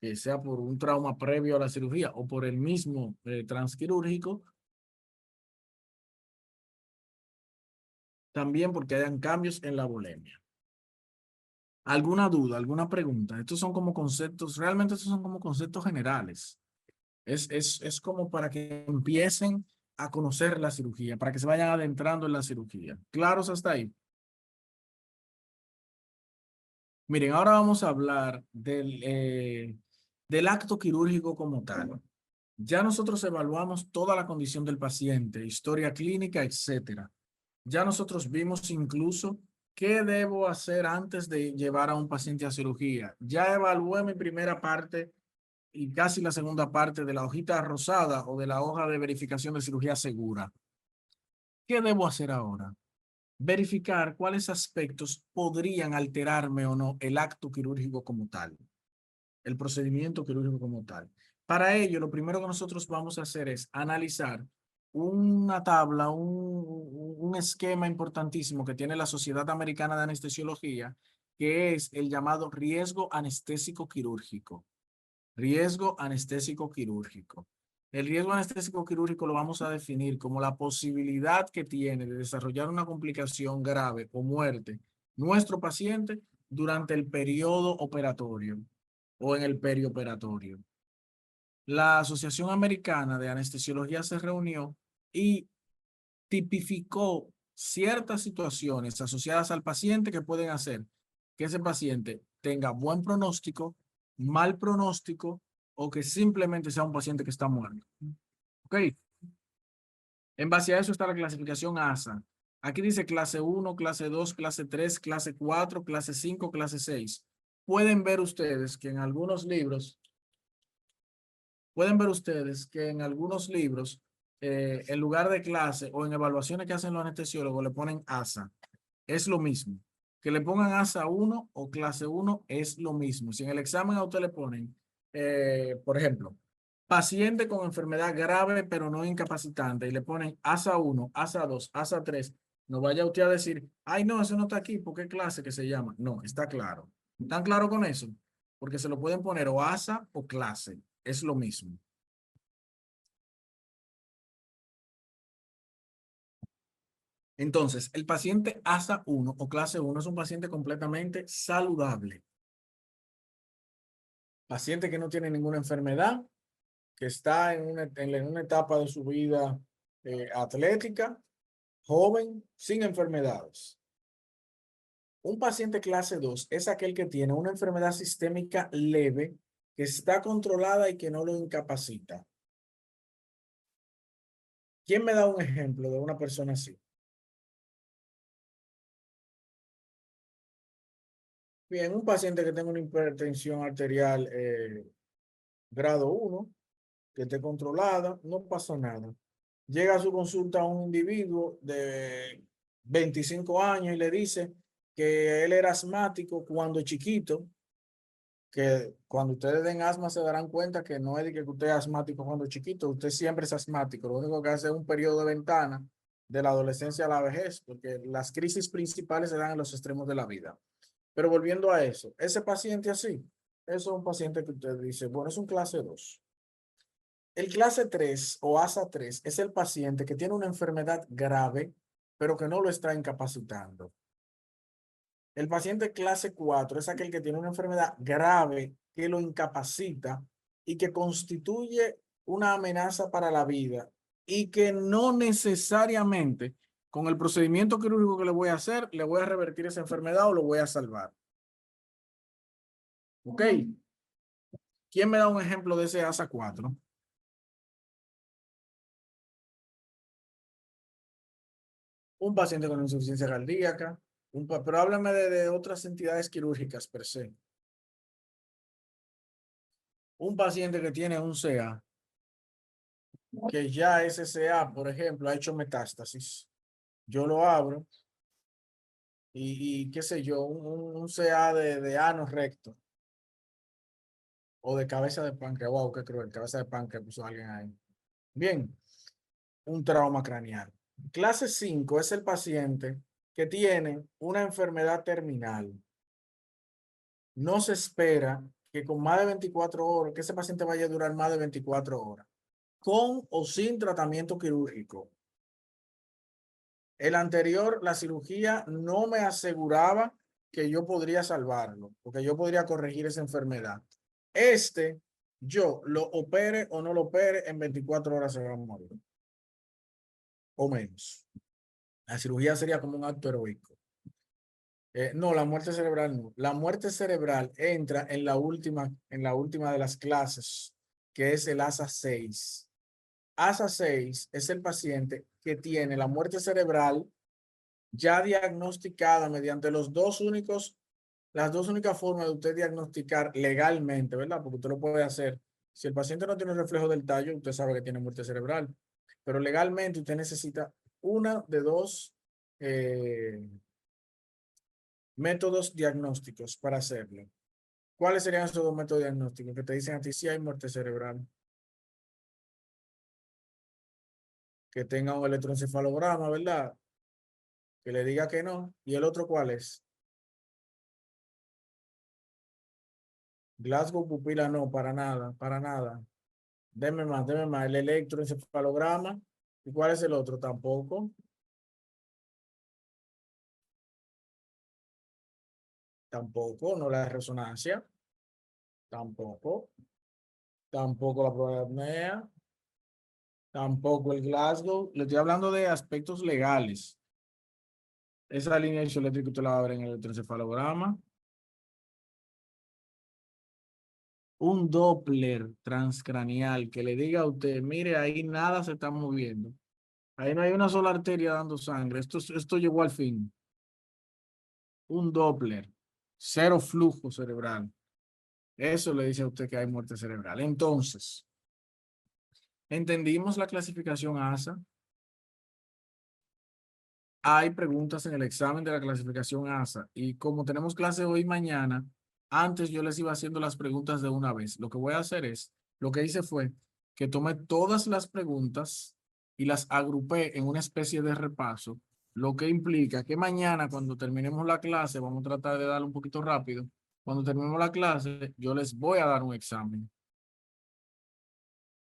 que sea por un trauma previo a la cirugía o por el mismo transquirúrgico, también porque hayan cambios en la bulimia. ¿Alguna duda, alguna pregunta? Estos son como conceptos, realmente estos son como conceptos generales. Es como para que empiecen a conocer la cirugía, para que se vayan adentrando en la cirugía. ¿Claros hasta ahí? Miren, ahora vamos a hablar del acto quirúrgico como tal. Ya nosotros evaluamos toda la condición del paciente, historia clínica, etcétera. Ya nosotros vimos incluso qué debo hacer antes de llevar a un paciente a cirugía. Ya evalué mi primera parte y casi la segunda parte de la hojita rosada o de la hoja de verificación de cirugía segura. ¿Qué debo hacer ahora? Verificar cuáles aspectos podrían alterarme o no el acto quirúrgico como tal. el procedimiento quirúrgico como tal. Para ello, lo primero que nosotros vamos a hacer es analizar una tabla, un esquema importantísimo que tiene la Sociedad Americana de Anestesiología, que es el llamado riesgo anestésico quirúrgico. Riesgo anestésico quirúrgico. El riesgo anestésico quirúrgico lo vamos a definir como la posibilidad que tiene de desarrollar una complicación grave o muerte nuestro paciente durante el periodo operatorio o en el perioperatorio. La Asociación Americana de Anestesiología se reunió y tipificó ciertas situaciones asociadas al paciente que pueden hacer que ese paciente tenga buen pronóstico, mal pronóstico o que simplemente sea un paciente que está muerto. ¿Ok? En base a eso está la clasificación ASA. Aquí dice clase 1, clase 2, clase 3, clase 4, clase 5, clase 6. Pueden ver ustedes que en algunos libros, en lugar de clase o en evaluaciones que hacen los anestesiólogos, le ponen ASA. Es lo mismo. Que le pongan ASA 1 o clase 1 es lo mismo. Si en el examen a usted le ponen, por ejemplo, paciente con enfermedad grave pero no incapacitante y le ponen ASA 1, ASA 2, ASA 3, no vaya usted a decir, ay no, eso no está aquí, ¿por qué clase que se llama? No, está claro. ¿Están claros con eso? Porque se lo pueden poner o ASA o clase. Es lo mismo. Entonces, el paciente ASA 1 o clase 1 es un paciente completamente saludable. Paciente que no tiene ninguna enfermedad, que está en una etapa de su vida atlética, joven, sin enfermedades. Un paciente clase 2 es aquel que tiene una enfermedad sistémica leve, que está controlada y que no lo incapacita. ¿Quién me da un ejemplo de una persona así? Bien, un paciente que tenga una hipertensión arterial grado 1, que esté controlada, no pasa nada. Llega a su consulta un individuo de 25 años y le dice que él era asmático cuando chiquito, que cuando ustedes den asma se darán cuenta que no es de que usted es asmático cuando chiquito, usted siempre es asmático, lo único que hace es un periodo de ventana de la adolescencia a la vejez, porque las crisis principales se dan en los extremos de la vida. Pero volviendo a eso, ese paciente así, eso es un paciente que usted dice, bueno, es un clase 2. El clase 3 o ASA 3 es el paciente que tiene una enfermedad grave, pero que no lo está incapacitando. El paciente clase 4 es aquel que tiene una enfermedad grave que lo incapacita y que constituye una amenaza para la vida y que no necesariamente con el procedimiento quirúrgico que le voy a hacer, le voy a revertir esa enfermedad o lo voy a salvar. ¿Ok? ¿Quién me da un ejemplo de ese ASA 4? Un paciente con insuficiencia cardíaca, pero háblame de otras entidades quirúrgicas per se. Un paciente que tiene un CA, que ya ese CA, por ejemplo, ha hecho metástasis. Yo lo abro y qué sé yo, un CA de ano recto o de cabeza de páncreas. Wow, qué cruel, cabeza de páncreas puso alguien ahí. Bien, un trauma craneal. Clase 5 es el paciente que tiene una enfermedad terminal. No se espera que con más de 24 horas, que ese paciente vaya a durar más de 24 horas, con o sin tratamiento quirúrgico. El anterior, la cirugía, no me aseguraba que yo podría salvarlo, porque yo podría corregir esa enfermedad. Yo lo opere o no lo opere, en 24 horas se va a morir. O menos. La cirugía sería como un acto heroico. No, la muerte cerebral no. La muerte cerebral entra en la última de las clases, que es el ASA 6. ASA 6 es el paciente que tiene la muerte cerebral ya diagnosticada mediante las dos únicas formas de usted diagnosticar legalmente, ¿verdad? Porque usted lo puede hacer. Si el paciente no tiene reflejo del tallo, usted sabe que tiene muerte cerebral. Pero legalmente usted necesita una de dos métodos diagnósticos para hacerlo. ¿Cuáles serían esos dos métodos diagnósticos que te dicen a ti si hay muerte cerebral? Que tenga un electroencefalograma, ¿verdad? Que le diga que no. ¿Y el otro cuál es? Glasgow pupila no, para nada, para nada. Deme más. El electroencefalograma. ¿Y cuál es el otro? Tampoco, tampoco, no la resonancia, tampoco, tampoco la prueba de apnea, tampoco el Glasgow. Le estoy hablando de aspectos legales. Esa línea isoeléctrica usted la va a ver en el electroencefalograma. Un Doppler transcranial que le diga a usted, mire, ahí nada se está moviendo. Ahí no hay una sola arteria dando sangre. Esto llegó al fin. Un Doppler. Cero flujo cerebral. Eso le dice a usted que hay muerte cerebral. Entonces, entendimos la clasificación ASA. Hay preguntas en el examen de la clasificación ASA y como tenemos clase hoy y mañana, antes yo les iba haciendo las preguntas de una vez. Lo que voy a hacer es, lo que hice fue que tomé todas las preguntas y las agrupé en una especie de repaso, lo que implica que mañana cuando terminemos la clase, vamos a tratar de darle un poquito rápido, cuando terminemos la clase, yo les voy a dar un examen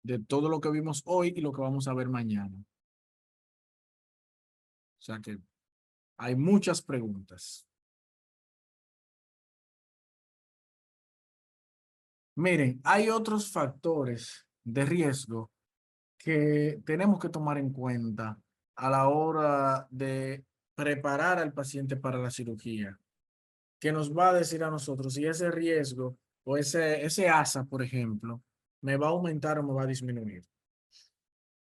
de todo lo que vimos hoy y lo que vamos a ver mañana. O sea que hay muchas preguntas. Miren, hay otros factores de riesgo que tenemos que tomar en cuenta a la hora de preparar al paciente para la cirugía, que nos va a decir a nosotros si ese riesgo o ese ASA, por ejemplo, me va a aumentar o me va a disminuir.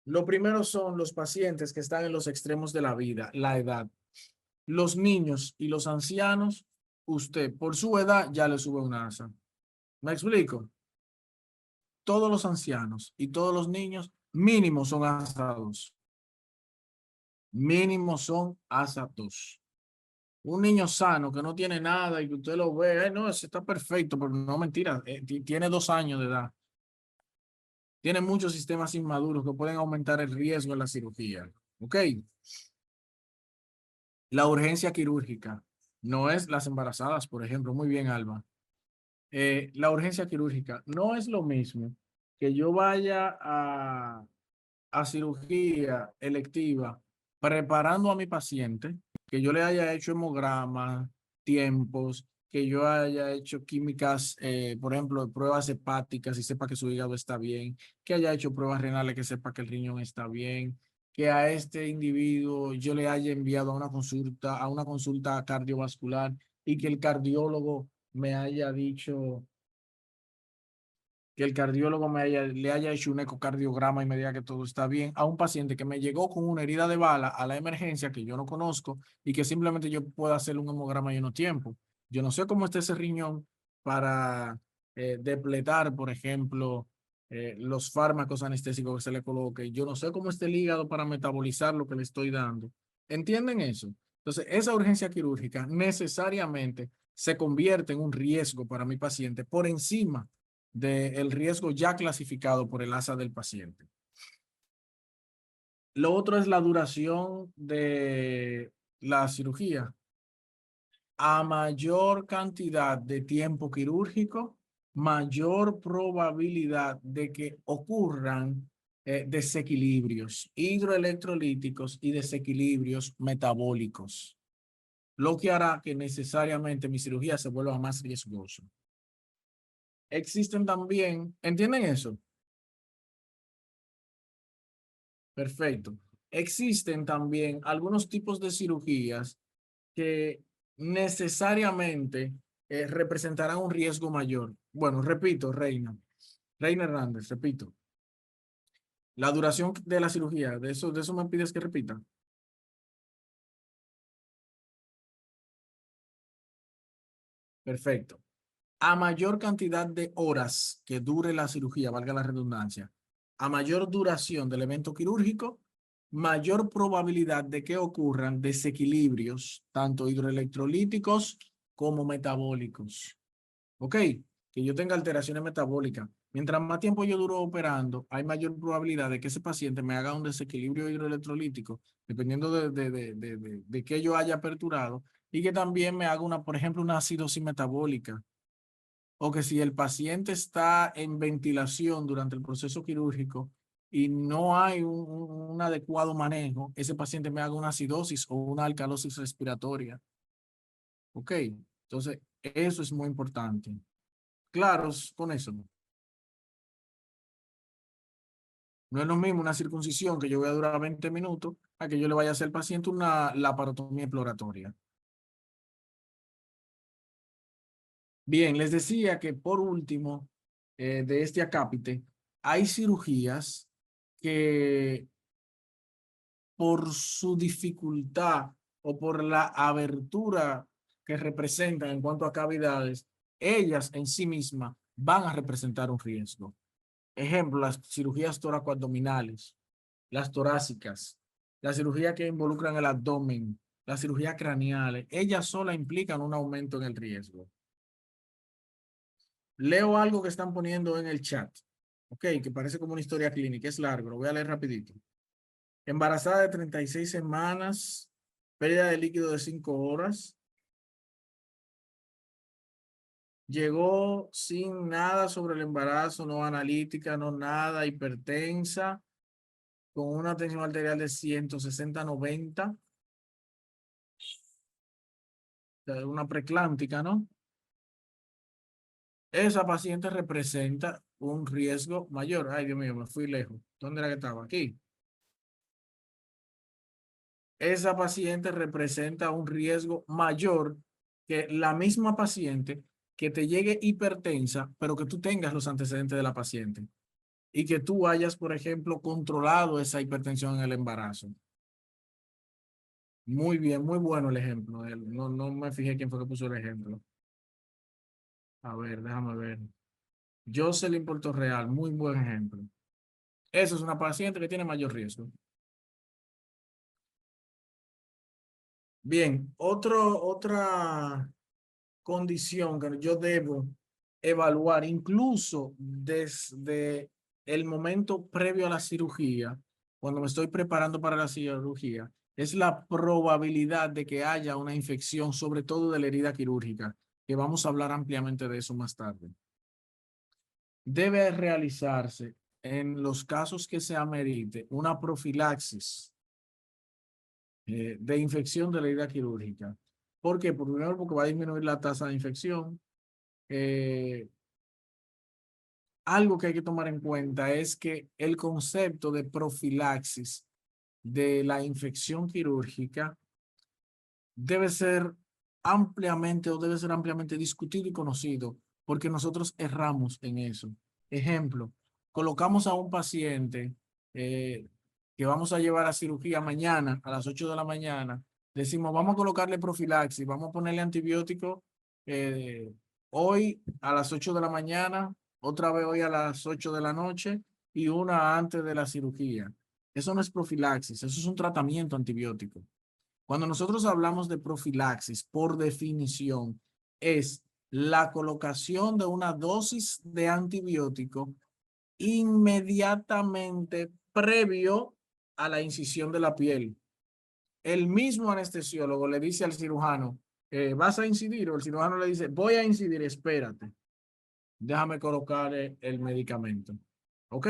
Lo primero son los pacientes que están en los extremos de la vida, la edad. Los niños y los ancianos, usted por su edad ya le sube un ASA. ¿Me explico? Todos los ancianos y todos los niños mínimo son ASA 2. Mínimo son ASA 2. Un niño sano que no tiene nada y que usted lo ve, no, ese está perfecto, pero no mentira, tiene 2 años de edad. Tiene muchos sistemas inmaduros que pueden aumentar el riesgo en la cirugía. ¿Ok? La urgencia quirúrgica no es las embarazadas, por ejemplo. Muy bien, Alba. La urgencia quirúrgica no es lo mismo que yo vaya a cirugía electiva preparando a mi paciente, que yo le haya hecho hemograma, tiempos, que yo haya hecho químicas, por ejemplo, pruebas hepáticas y sepa que su hígado está bien, que haya hecho pruebas renales que sepa que el riñón está bien, que a este individuo yo le haya enviado a una consulta cardiovascular y que el cardiólogo me haya dicho que el cardiólogo le haya hecho un ecocardiograma y me diga que todo está bien, a un paciente que me llegó con una herida de bala a la emergencia que yo no conozco y que simplemente yo pueda hacer un hemograma y no tiempo. Yo no sé cómo está ese riñón para depletar, por ejemplo, los fármacos anestésicos que se le coloque. Yo no sé cómo está el hígado para metabolizar lo que le estoy dando. ¿Entienden eso? Entonces, esa urgencia quirúrgica necesariamente se convierte en un riesgo para mi paciente por encima del riesgo ya clasificado por el ASA del paciente. Lo otro es la duración de la cirugía. A mayor cantidad de tiempo quirúrgico, mayor probabilidad de que ocurran desequilibrios hidroelectrolíticos y desequilibrios metabólicos, lo que hará que necesariamente mi cirugía se vuelva más riesgosa. Existen también, ¿entienden eso? Perfecto. Existen también algunos tipos de cirugías que necesariamente representarán un riesgo mayor. Bueno, repito, Reina Hernández, repito. La duración de la cirugía, de eso me pides que repita. Perfecto. A mayor cantidad de horas que dure la cirugía, valga la redundancia, a mayor duración del evento quirúrgico, mayor probabilidad de que ocurran desequilibrios, tanto hidroelectrolíticos como metabólicos. ¿ok? Que yo tenga alteraciones metabólicas. Mientras más tiempo yo duro operando, hay mayor probabilidad de que ese paciente me haga un desequilibrio hidroelectrolítico, dependiendo de qué yo haya aperturado, y que también me haga una, por ejemplo, una acidosis metabólica. O que si el paciente está en ventilación durante el proceso quirúrgico y no hay un adecuado manejo, ese paciente me haga una acidosis o una alcalosis respiratoria. ¿Ok? Entonces, eso es muy importante. Claros con eso. No es lo mismo una circuncisión que yo voy a durar 20 minutos a que yo le vaya a hacer al paciente una laparotomía exploratoria. Bien, les decía que por último, de este acápite, hay cirugías que por su dificultad o por la abertura que representan en cuanto a cavidades, ellas en sí mismas van a representar un riesgo. Ejemplo, las cirugías toracoabdominales, las torácicas, las cirugías que involucran el abdomen, las cirugías craneales, ellas solas implican un aumento en el riesgo. Leo algo que están poniendo en el chat, ok, que parece como una historia clínica, es largo, lo voy a leer rapidito. Embarazada de 36 semanas, pérdida de líquido de 5 horas, llegó sin nada sobre el embarazo, no analítica, no nada, hipertensa, con una tensión arterial de 160/90, una preclántica, ¿no? Esa paciente representa un riesgo mayor. Ay, Dios mío, me fui lejos. ¿Dónde era que estaba? Aquí. Esa paciente representa un riesgo mayor que la misma paciente que te llegue hipertensa, pero que tú tengas los antecedentes de la paciente y que tú hayas, por ejemplo, controlado esa hipertensión en el embarazo. Muy bien, muy bueno el ejemplo. No, no me fijé quién fue que puso el ejemplo. A ver, déjame ver. Jocelyn Puerto Real, muy buen ejemplo. Esa es una paciente que tiene mayor riesgo. Bien, otra condición que yo debo evaluar, incluso desde el momento previo a la cirugía, cuando me estoy preparando para la cirugía, es la probabilidad de que haya una infección, sobre todo de la herida quirúrgica, que vamos a hablar ampliamente de eso más tarde. Debe realizarse en los casos que se amerite una profilaxis de infección de la herida quirúrgica. ¿Por qué? Primero, porque va a disminuir la tasa de infección. Eh, Algo que hay que tomar en cuenta es que el concepto de profilaxis de la infección quirúrgica debe ser ampliamente discutido y conocido, porque nosotros erramos en eso. Ejemplo, colocamos a un paciente eh, que vamos a llevar a cirugía mañana a las 8 de la mañana, decimos, vamos a colocarle profilaxis, vamos a ponerle antibiótico eh, hoy a las 8 de la mañana, otra vez hoy a las 8 de la noche y una antes de la cirugía. Eso no es profilaxis, eso es un tratamiento antibiótico. Cuando nosotros hablamos de profilaxis, por definición, es la colocación de una dosis de antibiótico inmediatamente previo a la incisión de la piel. El mismo anestesiólogo le dice al cirujano, ¿vas a incidir? O el cirujano le dice, voy a incidir, espérate, déjame colocar el medicamento. ¿Ok?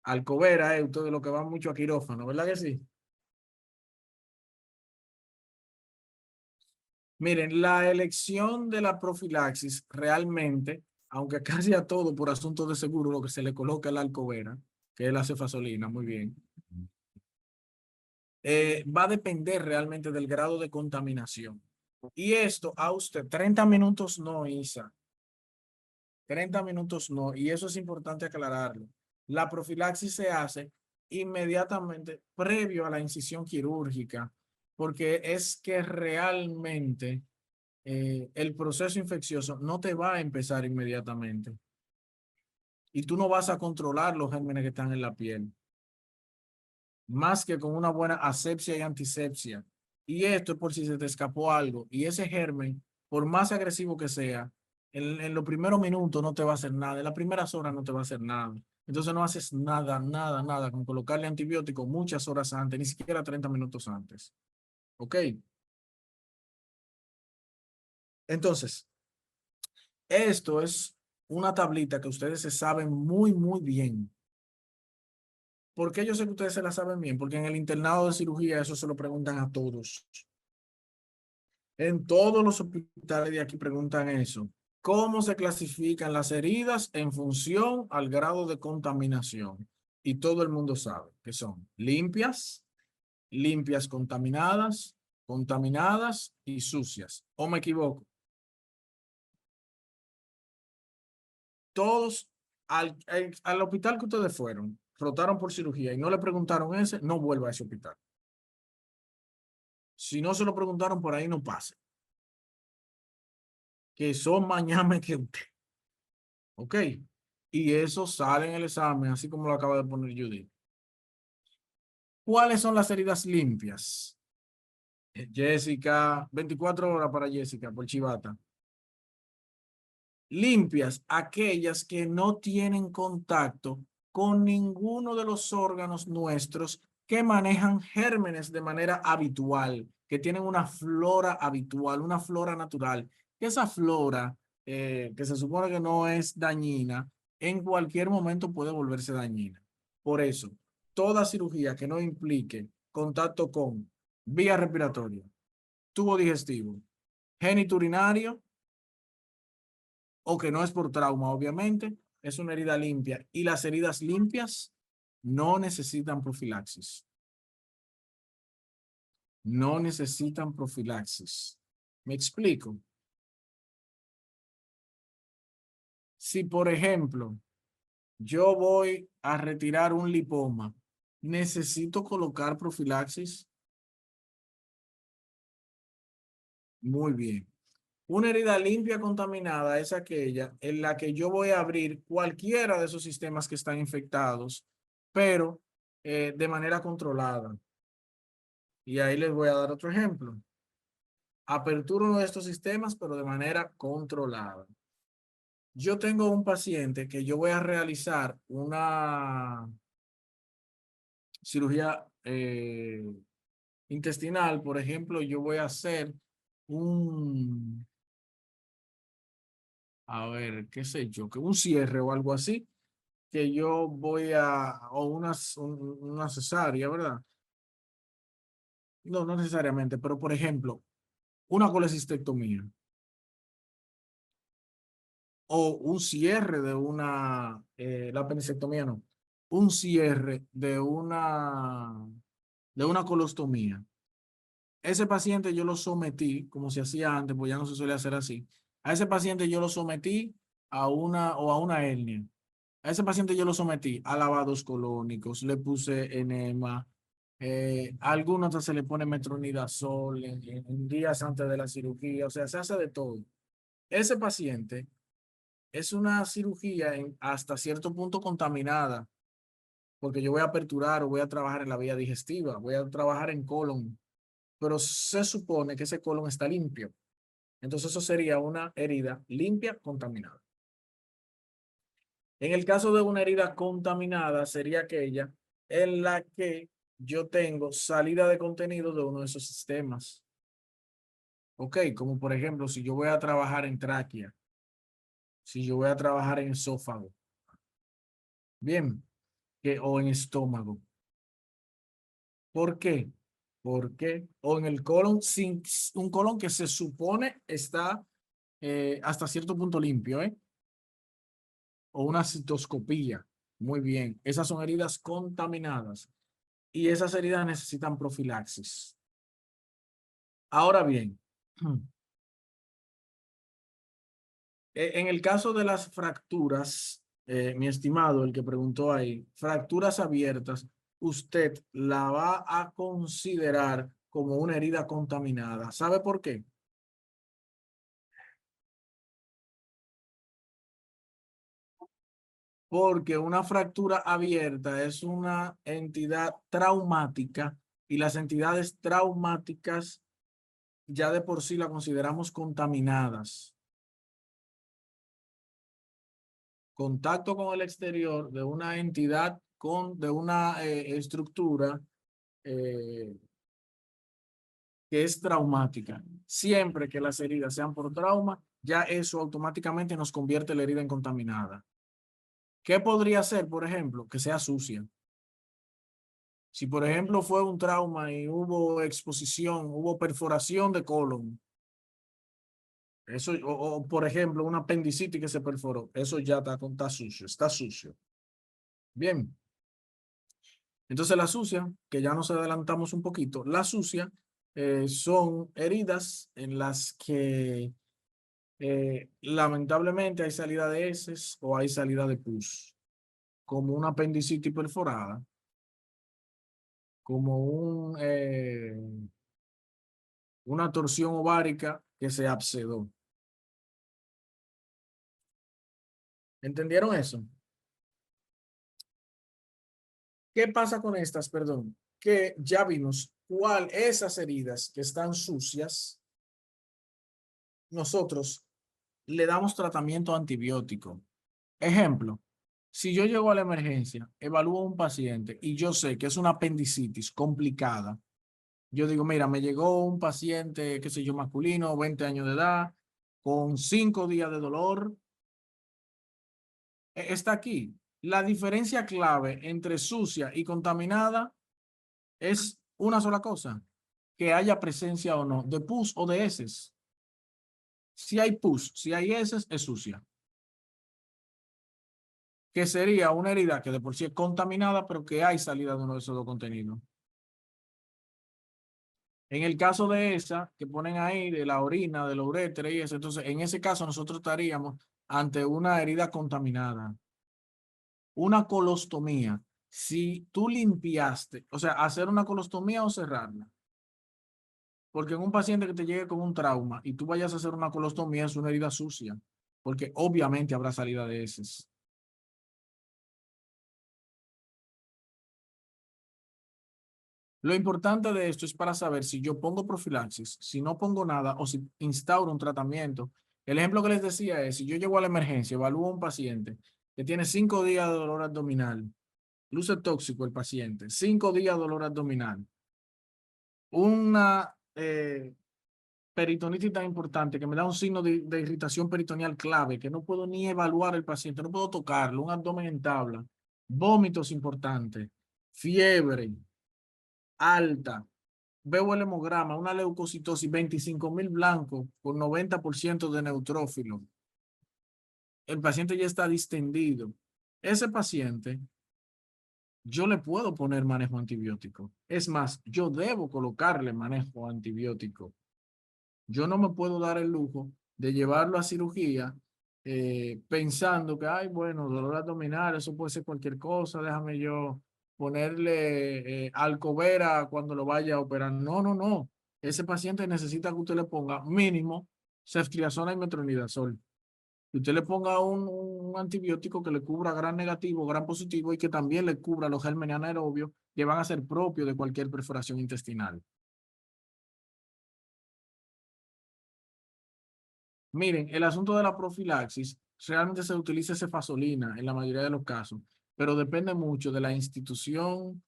Alcobera, ustedes lo que van mucho a quirófano, ¿verdad que sí? Miren, la elección de la profilaxis realmente, aunque casi a todo por asuntos de seguro, lo que se le coloca es la alcobera, que es la cefazolina, muy bien, va a depender realmente del grado de contaminación. Y esto a usted, 30 minutos no, Isa, 30 minutos no, y eso es importante aclararlo. La profilaxis se hace inmediatamente previo a la incisión quirúrgica, porque es que realmente el proceso infeccioso no te va a empezar inmediatamente y tú no vas a controlar los gérmenes que están en la piel, más que con una buena asepsia y antisepsia. Y esto es por si se te escapó algo y ese germen por más agresivo que sea, en los primeros minutos no te va a hacer nada, en las primeras horas no te va a hacer nada. Entonces no haces nada, nada, nada con colocarle antibiótico muchas horas antes, ni siquiera 30 minutos antes. ¿Ok? Entonces, esto es una tablita que ustedes se saben muy, muy bien. ¿Por qué yo sé que ustedes se la saben bien? Porque en el internado de cirugía eso se lo preguntan a todos. En todos los hospitales de aquí preguntan eso. ¿Cómo se clasifican las heridas en función al grado de contaminación? Y todo el mundo sabe que son limpias, limpias contaminadas, contaminadas y sucias. ¿O me equivoco? Todos al hospital que ustedes fueron, rotaron por cirugía y no le preguntaron ese, no vuelva a ese hospital. Si no se lo preguntaron, por ahí no pase. Que son mañana que usted. ¿Ok? Y eso sale en el examen, así como lo acaba de poner Judith. ¿Cuáles son las heridas limpias? Jessica, 24 horas para Jessica por chivata. Limpias, aquellas que no tienen contacto con ninguno de los órganos nuestros que manejan gérmenes de manera habitual, que tienen una flora habitual, una flora natural. Que esa flora, que se supone que no es dañina, en cualquier momento puede volverse dañina. Por eso, toda cirugía que no implique contacto con vía respiratoria, tubo digestivo, genitourinario, o que no es por trauma, obviamente, es una herida limpia. Y las heridas limpias no necesitan profilaxis. No necesitan profilaxis. ¿Me explico? Si, por ejemplo, yo voy a retirar un lipoma, ¿necesito colocar profilaxis? Muy bien. Una herida limpia contaminada es aquella en la que yo voy a abrir cualquiera de esos sistemas que están infectados, pero de manera controlada. Y ahí les voy a dar otro ejemplo. Apertura uno de estos sistemas, pero de manera controlada. Yo tengo un paciente que yo voy a realizar una cirugía intestinal. Por ejemplo, yo voy a hacer un, a ver, qué sé yo, que un cierre o algo así, que yo voy o una cesárea, ¿verdad? No, no necesariamente, pero por ejemplo, una colecistectomía o un cierre de la apendicectomía no, un cierre de una colostomía. Ese paciente yo lo sometí, como se hacía antes, pues ya no se suele hacer así. A ese paciente yo lo sometí a una hernia. A ese paciente yo lo sometí a lavados colónicos, le puse enema, a algunos hasta se le pone metronidazol en días antes de la cirugía, o sea, se hace de todo. Ese paciente es una cirugía hasta cierto punto contaminada, porque yo voy a aperturar o voy a trabajar en la vía digestiva, voy a trabajar en colon, pero se supone que ese colon está limpio. Entonces eso sería una herida limpia contaminada. En el caso de una herida contaminada sería aquella en la que yo tengo salida de contenido de uno de esos sistemas. Ok, como por ejemplo, si yo voy a trabajar en tráquea, si yo voy a trabajar en esófago, bien, o en estómago. ¿Por qué? Porque, o en el colon, sin, un colon que se supone está hasta cierto punto limpio, ¿eh? O una citoscopía. Muy bien. Esas son heridas contaminadas y esas heridas necesitan profilaxis. Ahora bien, en el caso de las fracturas, mi estimado, el que preguntó ahí, fracturas abiertas, usted la va a considerar como una herida contaminada. ¿Sabe por qué? Porque una fractura abierta es una entidad traumática y las entidades traumáticas ya de por sí la consideramos contaminadas. Contacto con el exterior de una entidad de una estructura eh, que es traumática. Siempre que las heridas sean por trauma, ya eso automáticamente nos convierte la herida en contaminada. ¿Qué podría ser, por ejemplo? Que sea sucia. Si, por ejemplo, fue un trauma y hubo exposición, hubo perforación de colon, eso, por ejemplo, una apendicitis que se perforó, eso ya está sucio, está sucio. Bien. Entonces la sucia, que ya nos adelantamos un poquito, la sucia son heridas en las que lamentablemente hay salida de heces o hay salida de pus, como una apendicitis perforada, como una torsión ovárica que se abscedó. ¿Entendieron eso? ¿Qué pasa con estas? Perdón, que ya vimos cuál esas heridas que están sucias, nosotros le damos tratamiento antibiótico. Ejemplo, si yo llego a la emergencia, evalúo a un paciente y yo sé que es una apendicitis complicada, yo digo, mira, me llegó un paciente, qué sé yo, masculino, 20 años de edad, con 5 días de dolor, está aquí. La diferencia clave entre sucia y contaminada es una sola cosa, que haya presencia o no de pus o de heces. Si hay pus, si hay heces, es sucia. Que sería una herida que de por sí es contaminada, pero que hay salida de uno de esos dos contenidos. En el caso de esa, que ponen ahí, de la orina, de la uretra y eso, entonces en ese caso nosotros estaríamos ante una herida contaminada. Una colostomía. Si tú limpiaste, o sea, hacer una colostomía o cerrarla. Porque en un paciente que te llegue con un trauma y tú vayas a hacer una colostomía es una herida sucia, porque obviamente habrá salida de heces. Lo importante de esto es para saber si yo pongo profilaxis, si no pongo nada o si instauro un tratamiento. El ejemplo que les decía es, si yo llego a la emergencia, evalúo a un paciente que tiene 5 días de dolor abdominal, luce tóxico el paciente, 5 días de dolor abdominal, una peritonitis tan importante que me da un signo de irritación peritoneal clave, que no puedo ni evaluar el paciente, no puedo tocarlo, un abdomen en tabla, vómitos importantes, fiebre alta, veo el hemograma, una leucocitosis, 25.000 blancos con 90% de neutrófilo. El paciente ya está distendido. Ese paciente, yo le puedo poner manejo antibiótico. Es más, yo debo colocarle manejo antibiótico. Yo no me puedo dar el lujo de llevarlo a cirugía pensando que, ay, bueno, dolor abdominal, eso puede ser cualquier cosa, déjame yo ponerle Alcovera cuando lo vaya a operar. No, no, no. Ese paciente necesita que usted le ponga mínimo ceftriaxona y metronidazol. Que usted le ponga un antibiótico que le cubra gran negativo, gran positivo y que también le cubra los gérmenes anaerobios que van a ser propios de cualquier perforación intestinal. Miren, el asunto de la profilaxis, realmente se utiliza cefazolina en la mayoría de los casos, pero depende mucho de la institución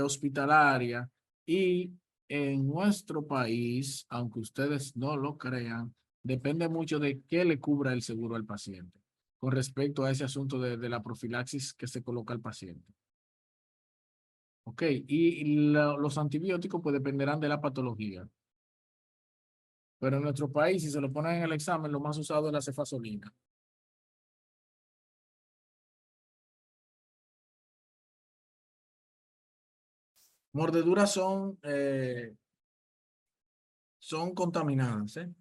hospitalaria y en nuestro país, aunque ustedes no lo crean, depende mucho de qué le cubra el seguro al paciente con respecto a ese asunto de la profilaxis que se coloca al paciente. ¿Ok? Y los antibióticos pues dependerán de la patología. Pero en nuestro país, si se lo ponen en el examen, lo más usado es la cefazolina. Mordeduras son contaminadas, ¿eh?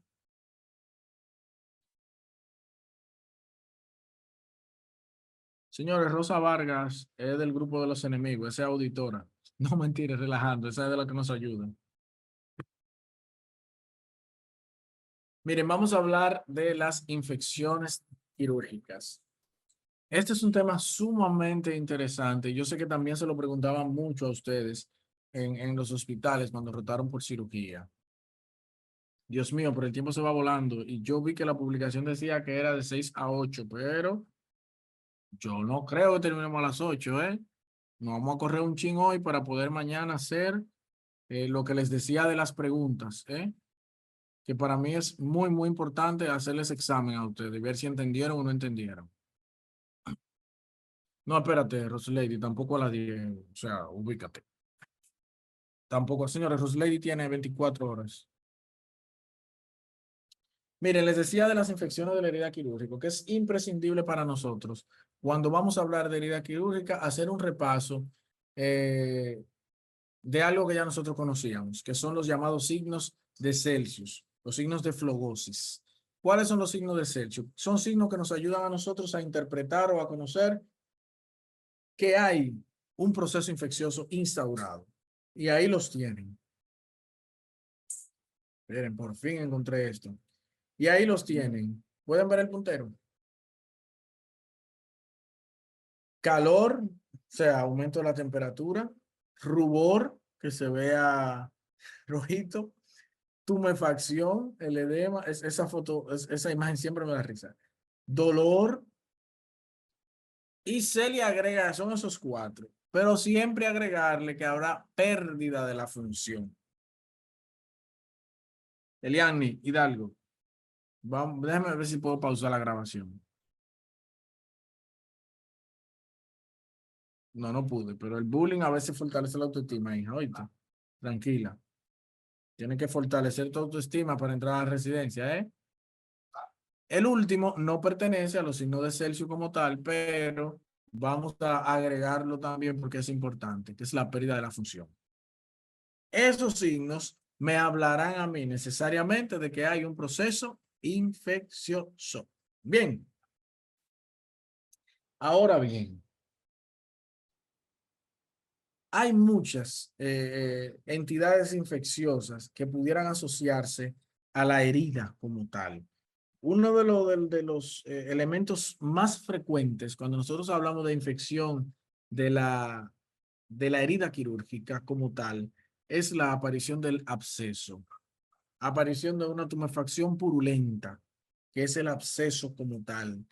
Señores, Rosa Vargas es del grupo de los enemigos, esa es auditora. No mentires, relajando, esa es de la que nos ayuda. Miren, vamos a hablar de las infecciones quirúrgicas. Este es un tema sumamente interesante. Yo sé que también se lo preguntaban mucho a ustedes en los hospitales cuando rotaron por cirugía. Dios mío, pero el tiempo se va volando y yo vi que la publicación decía que era de 6 a 8, pero yo no creo que terminemos a las 8, ¿eh? Nos vamos a correr un chin hoy para poder mañana hacer lo que les decía de las preguntas, ¿eh? Que para mí es muy, muy importante hacerles examen a ustedes, ver si entendieron o no entendieron. No, espérate, Roslady, tampoco a las 10, o sea, ubícate. Tampoco, señores, Roslady tiene 24 horas. Miren, les decía de las infecciones de la herida quirúrgica, que es imprescindible para nosotros, cuando vamos a hablar de herida quirúrgica, hacer un repaso eh, de algo que ya nosotros conocíamos, que son los llamados signos de Celsius, los signos de flogosis. ¿Cuáles son los signos de Celsius? Son signos que nos ayudan a nosotros a interpretar o a conocer que hay un proceso infeccioso instaurado. Y ahí los tienen. Miren, por fin encontré esto. Y ahí los tienen. ¿Pueden ver el puntero? Calor, o sea, aumento de la temperatura. Rubor, que se vea rojito. Tumefacción, el edema, esa foto, esa imagen siempre me da risa. Dolor, y se le agrega, son esos cuatro, pero siempre agregarle que habrá pérdida de la función. Eliani, Hidalgo, vamos, déjame ver si puedo pausar la grabación. No, no pude, pero el bullying a veces fortalece la autoestima, hija, oíste. Tranquila. Tienes que fortalecer tu autoestima para entrar a la residencia, ¿eh? El último no pertenece a los signos de Celsius como tal, pero vamos a agregarlo también porque es importante, que es la pérdida de la función. Esos signos me hablarán a mí necesariamente de que hay un proceso infeccioso. Bien, ahora bien, hay muchas entidades infecciosas que pudieran asociarse a la herida como tal. Uno de los elementos más frecuentes cuando nosotros hablamos de infección de la herida quirúrgica como tal es la aparición del absceso, aparición de una tumefacción purulenta, que es el absceso como tal,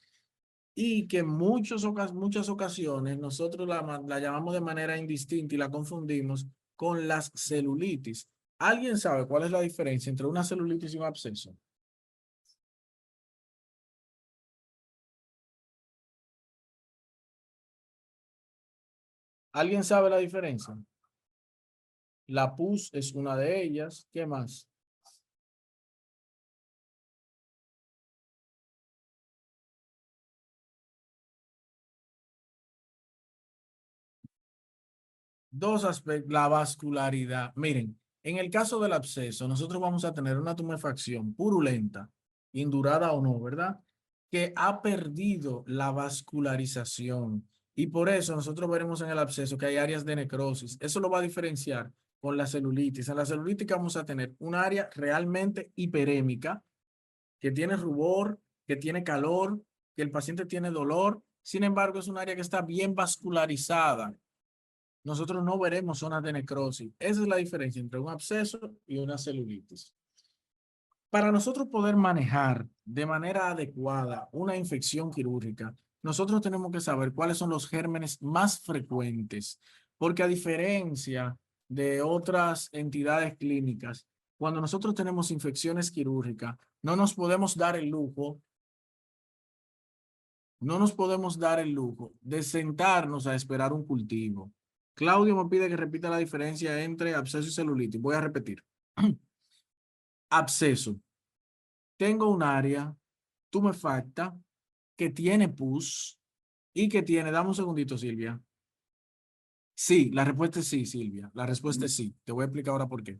y que en muchas ocasiones nosotros la llamamos de manera indistinta y la confundimos con las celulitis. ¿Alguien sabe cuál es la diferencia entre una celulitis y un absceso? ¿Alguien sabe la diferencia? La pus es una de ellas. ¿Qué más? Dos aspectos, la vascularidad. Miren, en el caso del absceso, nosotros vamos a tener una tumefacción purulenta, indurada o no, ¿verdad? Que ha perdido la vascularización. Y por eso nosotros veremos en el absceso que hay áreas de necrosis. Eso lo va a diferenciar con la celulitis. En la celulitis vamos a tener un área realmente hiperémica, que tiene rubor, que tiene calor, que el paciente tiene dolor. Sin embargo, es un área que está bien vascularizada. Nosotros no veremos zonas de necrosis. Esa es la diferencia entre un absceso y una celulitis. Para nosotros poder manejar de manera adecuada una infección quirúrgica, nosotros tenemos que saber cuáles son los gérmenes más frecuentes, porque a diferencia de otras entidades clínicas, cuando nosotros tenemos infecciones quirúrgicas, no nos podemos dar el lujo de sentarnos a esperar un cultivo. Claudio me pide que repita la diferencia entre absceso y celulitis. Voy a repetir. Absceso. Tengo un área tumefacta que tiene pus y que tiene, dame un segundito, Silvia. Sí, la respuesta es sí, Silvia. La respuesta es sí. Te voy a explicar ahora por qué.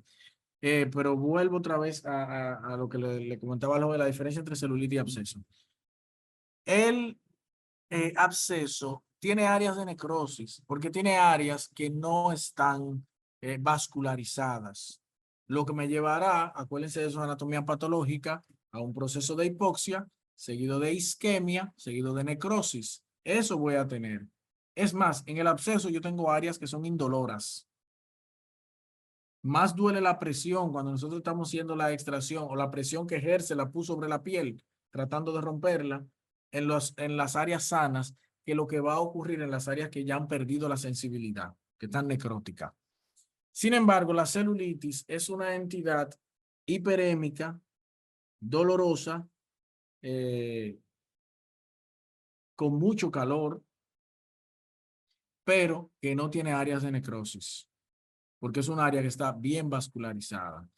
Pero vuelvo otra vez a lo que le comentaba, lo de la diferencia entre celulitis y absceso. El absceso tiene áreas de necrosis, porque tiene áreas que no están vascularizadas, lo que me llevará, acuérdense de su anatomía patológica, a un proceso de hipoxia, seguido de isquemia, seguido de necrosis. Eso voy a tener. Es más, en el absceso yo tengo áreas que son indoloras. más duele la presión cuando nosotros estamos haciendo la extracción o la presión que ejerce la pus sobre la piel, tratando de romperla en las áreas sanas, que lo que va a ocurrir en las áreas que ya han perdido la sensibilidad, que están necróticas. Sin embargo, la celulitis es una entidad hiperémica, dolorosa, eh, con mucho calor, pero que no tiene áreas de necrosis, porque es un área que está bien vascularizada.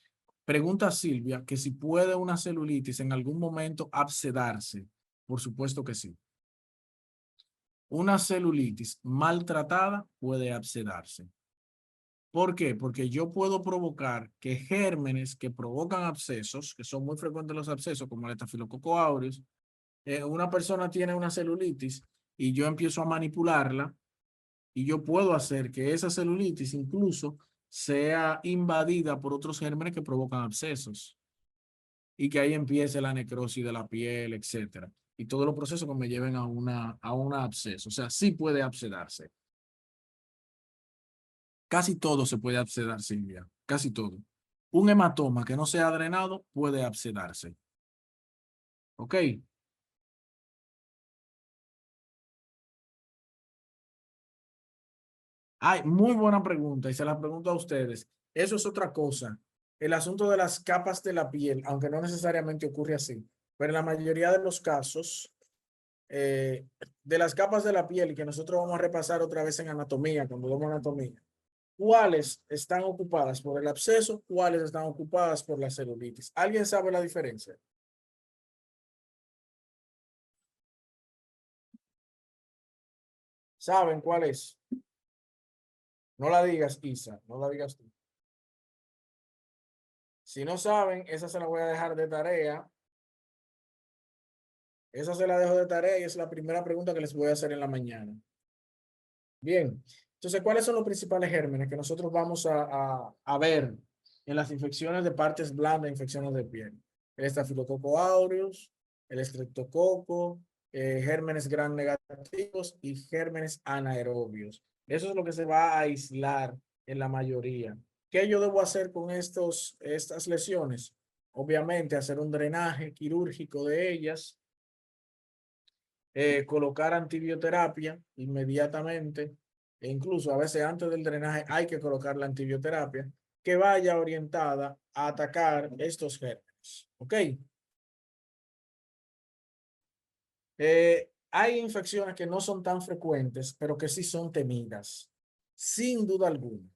Pregunta Silvia que si puede una celulitis en algún momento abscedarse. Por supuesto que sí. Una celulitis maltratada puede abscedarse. ¿Por qué? Porque yo puedo provocar que gérmenes que provocan abscesos, que son muy frecuentes los abscesos, como el estafilococo aureus, una persona tiene una celulitis y yo empiezo a manipularla y yo puedo hacer que esa celulitis incluso sea invadida por otros gérmenes que provocan abscesos y que ahí empiece la necrosis de la piel, etcétera. Y todos los procesos que me lleven a una absceso. O sea, sí puede abscedarse. Casi todo se puede abscedar, Silvia. Casi todo. Un hematoma que no sea drenado puede abscedarse. ¿Ok? Ay, muy buena pregunta y se la pregunto a ustedes. Eso es otra cosa. El asunto de las capas de la piel, aunque no necesariamente ocurre así, pero en la mayoría de los casos, de las capas de la piel que nosotros vamos a repasar otra vez en anatomía, cuando vemos anatomía, ¿cuáles están ocupadas por el absceso? ¿Cuáles están ocupadas por la celulitis? ¿Alguien sabe la diferencia? ¿Saben cuál es? No la digas, Isa, no la digas tú. Si no saben, esa se la voy a dejar de tarea. Esa se la dejo de tarea y es la primera pregunta que les voy a hacer en la mañana. Bien, entonces, ¿cuáles son los principales gérmenes que nosotros vamos a ver en las infecciones de partes blandas, infecciones de piel? El estafilococo aureus, el estreptococo, gérmenes gram negativos y gérmenes anaerobios. Eso es lo que se va a aislar en la mayoría. ¿Qué yo debo hacer con estas lesiones? Obviamente, hacer un drenaje quirúrgico de ellas, colocar antibioterapia inmediatamente, e incluso a veces antes del drenaje hay que colocar la antibioterapia que vaya orientada a atacar estos gérmenes. ¿Ok? Hay infecciones que no son tan frecuentes, pero que sí son temidas. Sin duda alguna,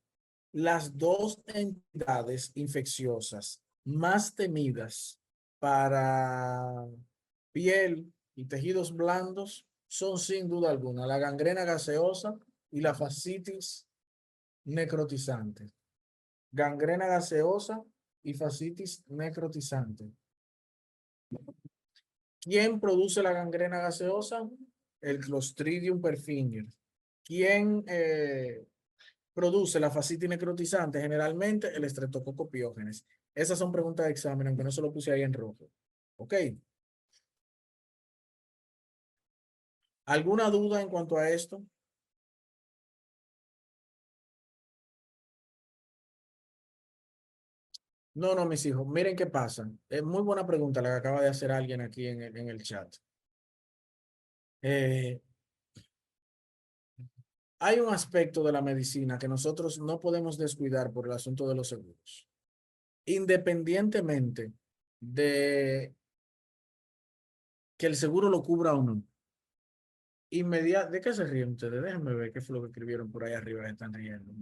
las dos entidades infecciosas más temidas para piel y tejidos blandos son sin duda alguna la gangrena gaseosa y la fascitis necrotizante. Gangrena gaseosa y fascitis necrotizante. ¿Quién produce la gangrena gaseosa? El Clostridium perfringens. ¿Quién produce la fascitis necrotizante? Generalmente el Streptococcus pyogenes. Esas son preguntas de examen, aunque no se lo puse ahí en rojo. ¿Ok? ¿Alguna duda en cuanto a esto? No, no, mis hijos. Miren qué pasa. Es muy buena pregunta la que acaba de hacer alguien aquí en el chat. Eh, Hay un aspecto de la medicina que nosotros no podemos descuidar por el asunto de los seguros. Independientemente de que el seguro lo cubra o no. ¿De qué se ríen ustedes? Déjenme ver qué fue lo que escribieron por ahí arriba. Están riendo.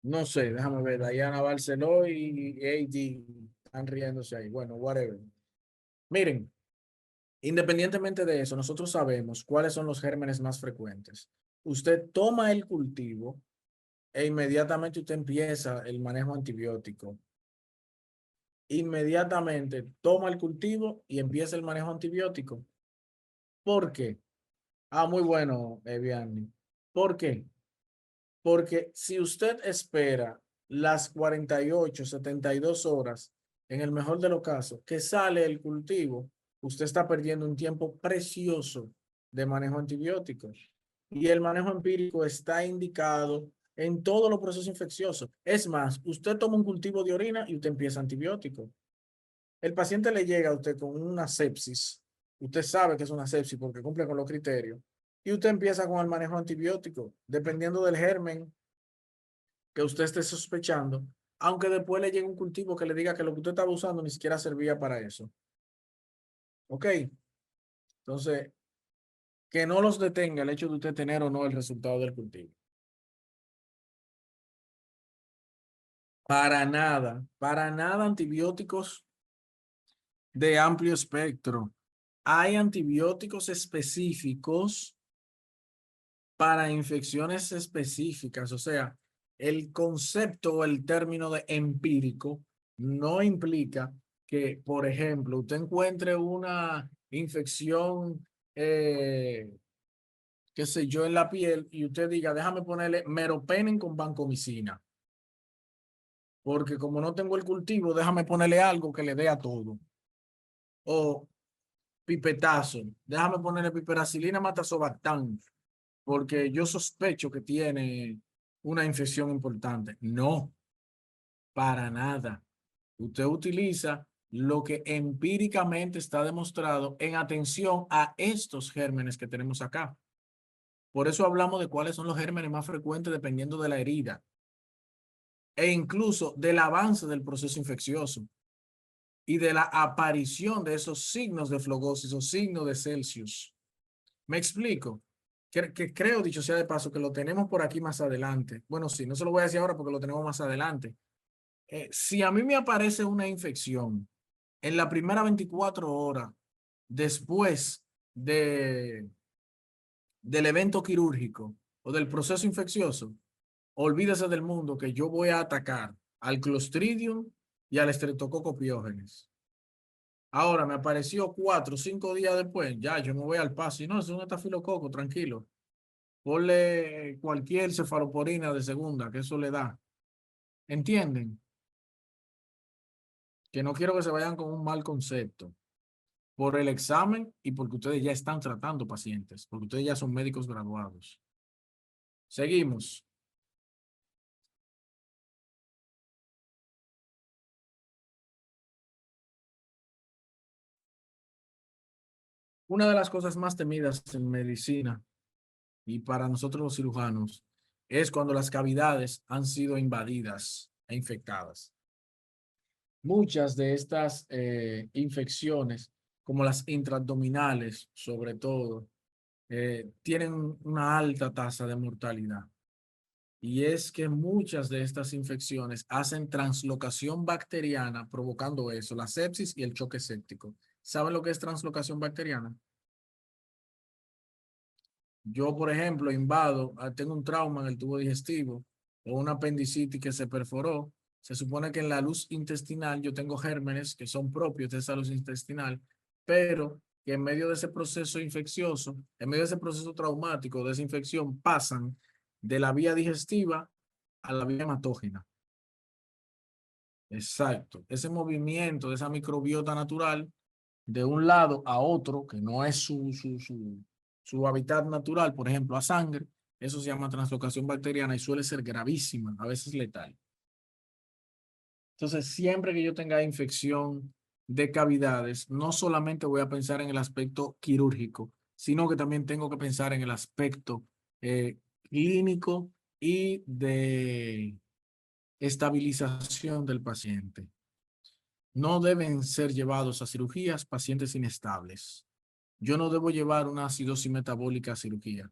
No sé, déjame ver. Diana Barceló y AD están riéndose ahí. Bueno, whatever. Miren, independientemente de eso, nosotros sabemos cuáles son los gérmenes más frecuentes. Usted toma el cultivo e inmediatamente usted empieza el manejo antibiótico. Inmediatamente toma el cultivo y empieza el manejo antibiótico. ¿Por qué? Ah, muy bueno, Vianney. ¿Por qué? Porque si usted espera las 48, 72 horas, en el mejor de los casos, que sale el cultivo, usted está perdiendo un tiempo precioso de manejo antibiótico. Y el manejo empírico está indicado en todos los procesos infecciosos. Es más, usted toma un cultivo de orina y usted empieza antibiótico. El paciente le llega a usted con una sepsis. Usted sabe que es una sepsis porque cumple con los criterios. Y usted empieza con el manejo antibiótico, dependiendo del germen que usted esté sospechando, aunque después le llegue un cultivo que le diga que lo que usted estaba usando ni siquiera servía para eso. ¿Ok? Entonces, que no los detenga el hecho de usted tener o no el resultado del cultivo. Para nada antibióticos de amplio espectro. Hay antibióticos específicos para infecciones específicas, o sea, el concepto o el término de empírico no implica que, por ejemplo, usted encuentre una infección, qué sé yo, en la piel y usted diga, déjame ponerle meropenem con vancomicina, porque como no tengo el cultivo, déjame ponerle algo que le dé a todo. O pipetazo, déjame ponerle piperacilina matazobactam, porque yo sospecho que tiene una infección importante. No, para nada. Usted utiliza lo que empíricamente está demostrado en atención a estos gérmenes que tenemos acá. Por eso hablamos de cuáles son los gérmenes más frecuentes dependiendo de la herida e incluso del avance del proceso infeccioso y de la aparición de esos signos de flogosis o signos de Celsius. ¿Me explico? Que creo, dicho sea de paso, que lo tenemos por aquí más adelante. Bueno, sí, no se lo voy a decir ahora porque lo tenemos más adelante. Si a mí me aparece una infección en la primera 24 horas después de, del evento quirúrgico o del proceso infeccioso, olvídese del mundo que yo voy a atacar al Clostridium y al Streptococcus pyogenes. Ahora me apareció 4 o 5 días después, ya yo me voy al paso y no, es un estafilococo, tranquilo. Ponle cualquier cefaloporina de segunda, que eso le da. ¿Entienden? Que no quiero que se vayan con un mal concepto por el examen y porque ustedes ya están tratando pacientes, porque ustedes ya son médicos graduados. Seguimos. Una de las cosas más temidas en medicina y para nosotros los cirujanos es cuando las cavidades han sido invadidas e infectadas. Muchas de estas infecciones, como las intraabdominales sobre todo, tienen una alta tasa de mortalidad. Y es que muchas de estas infecciones hacen translocación bacteriana, provocando eso, la sepsis y el choque séptico. ¿Saben lo que es translocación bacteriana? Yo, por ejemplo, invado, tengo un trauma en el tubo digestivo o una apendicitis que se perforó. Se supone que en la luz intestinal yo tengo gérmenes que son propios de esa luz intestinal, pero que en medio de ese proceso infeccioso, en medio de ese proceso traumático, de esa infección, pasan de la vía digestiva a la vía hematógena. Exacto. Ese movimiento de esa microbiota natural de un lado a otro, que no es su hábitat natural, por ejemplo, a sangre, eso se llama translocación bacteriana y suele ser gravísima, a veces letal. Entonces, siempre que yo tenga infección de cavidades, no solamente voy a pensar en el aspecto quirúrgico, sino que también tengo que pensar en el aspecto clínico y de estabilización del paciente. No deben ser llevados a cirugías pacientes inestables. Yo no debo llevar una acidosis metabólica a cirugía.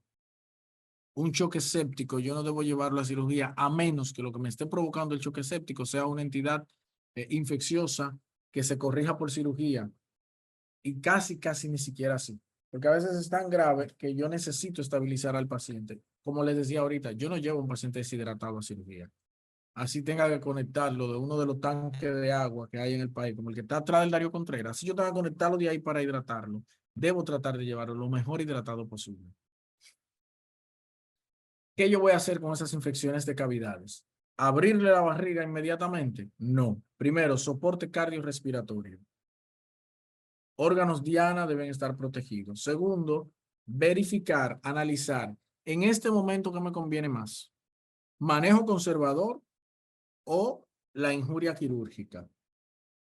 Un choque séptico, yo no debo llevarlo a cirugía a menos que lo que me esté provocando el choque séptico sea una entidad infecciosa que se corrija por cirugía. Y casi ni siquiera así. Porque a veces es tan grave que yo necesito estabilizar al paciente. Como les decía ahorita, yo no llevo a un paciente deshidratado a cirugía. Así tenga que conectarlo de uno de los tanques de agua que hay en el país, como el que está atrás del Darío Contreras. Si yo tengo que conectarlo de ahí para hidratarlo, debo tratar de llevarlo lo mejor hidratado posible. ¿Qué yo voy a hacer con esas infecciones de cavidades? ¿Abrirle la barriga inmediatamente? No. Primero, soporte cardiorrespiratorio. Órganos diana deben estar protegidos. Segundo, verificar, analizar en este momento qué me conviene más, manejo conservador o la injuria quirúrgica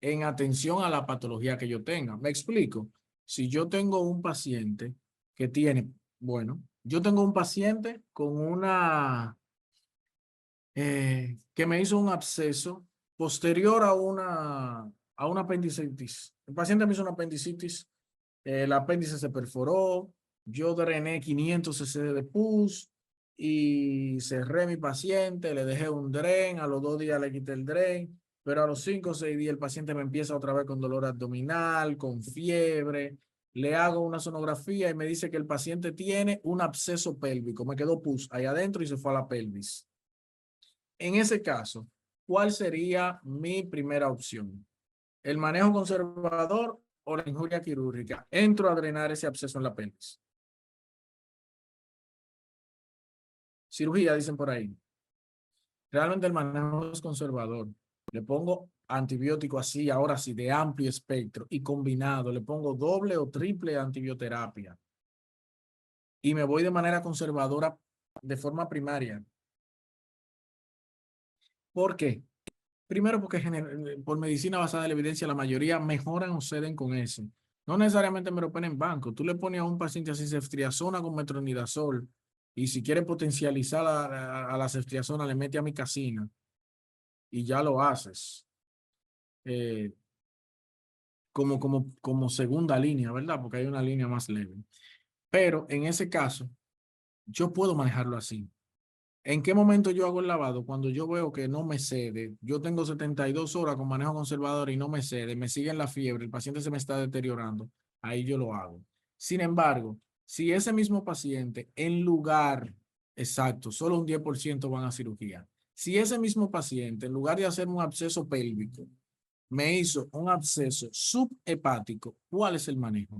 en atención a la patología que yo tenga. Me explico. Si yo tengo un paciente que tiene, bueno, yo tengo un paciente con que me hizo un absceso posterior a una apendicitis. El paciente me hizo una apendicitis, el apéndice se perforó, yo drené 500 cc de pus y cerré mi paciente, le dejé un dren, a los 2 días le quité el dren, pero a los 5 o 6 días el paciente me empieza otra vez con dolor abdominal, con fiebre, le hago una sonografía y me dice que el paciente tiene un absceso pélvico, me quedó pus ahí adentro y se fue a la pelvis. En ese caso, ¿cuál sería mi primera opción? ¿El manejo conservador o la injuria quirúrgica? Entro a drenar ese absceso en la pelvis. Cirugía, dicen por ahí. Realmente el manejo es conservador. Le pongo antibiótico así, ahora sí, de amplio espectro y combinado. Le pongo doble o triple antibioterapia. Y me voy de manera conservadora de forma primaria. ¿Por qué? Primero porque por medicina basada en la evidencia la mayoría mejoran o ceden con eso. No necesariamente me lo ponen en banco. Tú le pones a un paciente así ceftriaxona con metronidazol y si quiere potencializar a la ceftriaxona le mete amicacina y ya lo haces eh, como segunda línea, ¿verdad? Porque hay una línea más leve. Pero en ese caso, yo puedo manejarlo así. ¿En qué momento yo hago el lavado? Cuando yo veo que no me cede, yo tengo 72 horas con manejo conservador y no me cede, me sigue en la fiebre, el paciente se me está deteriorando, ahí yo lo hago. Sin embargo, si ese mismo paciente, en lugar, exacto, solo un 10% van a cirugía. Si ese mismo paciente, en lugar de hacer un absceso pélvico, me hizo un absceso subhepático, ¿cuál es el manejo?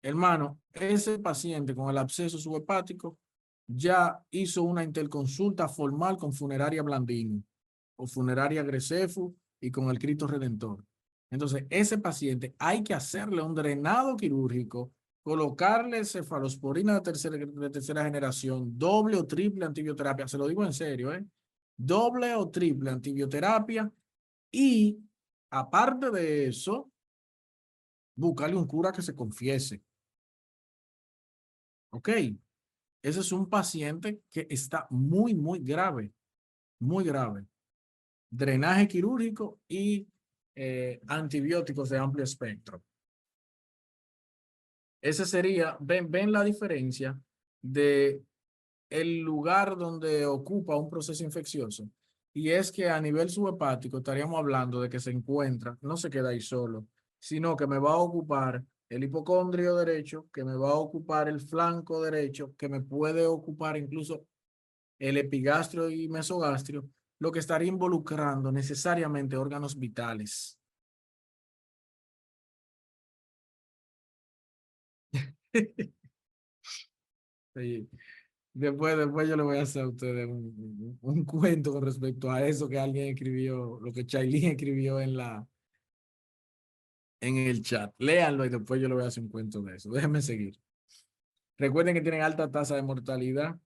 Hermano, ese paciente con el absceso subhepático ya hizo una interconsulta formal con Funeraria Blandino o Funeraria Grecefu y con el Cristo Redentor. Entonces, ese paciente hay que hacerle un drenado quirúrgico, colocarle cefalosporina de tercera generación, doble o triple antibioterapia, se lo digo en serio, ¿eh? Doble o triple antibioterapia y, aparte de eso, buscarle un cura que se confiese. ¿Ok? Ese es un paciente que está muy grave, muy grave. Drenaje quirúrgico y antibióticos de amplio espectro. Ese sería, ven la diferencia de el lugar donde ocupa un proceso infeccioso. Y es que a nivel subhepático estaríamos hablando de que se encuentra, no se queda ahí solo, sino que me va a ocupar el hipocondrio derecho, que me va a ocupar el flanco derecho, que me puede ocupar incluso el epigastrio y mesogastrio, lo que estaría involucrando necesariamente órganos vitales. Sí. Después yo le voy a hacer a ustedes un cuento con respecto a eso que alguien escribió, lo que Chailín escribió en el chat. Léanlo y después yo le voy a hacer un cuento de eso. Déjenme seguir. Recuerden que tienen alta tasa de mortalidad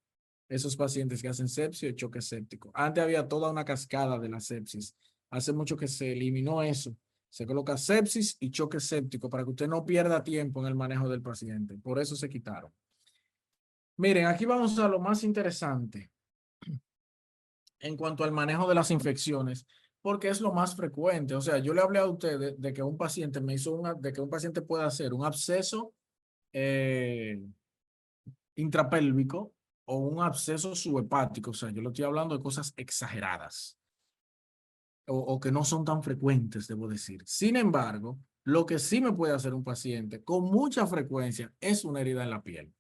esos pacientes que hacen sepsis o choque séptico. Antes había toda una cascada de la sepsis. Hace mucho que se eliminó eso. Se coloca sepsis y choque séptico para que usted no pierda tiempo en el manejo del paciente. Por eso se quitaron. Miren, aquí vamos a lo más interesante en cuanto al manejo de las infecciones, porque es lo más frecuente. O sea, yo le hablé a ustedes de que un paciente me hizo de que un paciente puede hacer un absceso eh, intrapélvico o un absceso subhepático. O sea, yo le estoy hablando de cosas exageradas o que no son tan frecuentes, debo decir. Sin embargo, lo que sí me puede hacer un paciente con mucha frecuencia es una herida en la piel.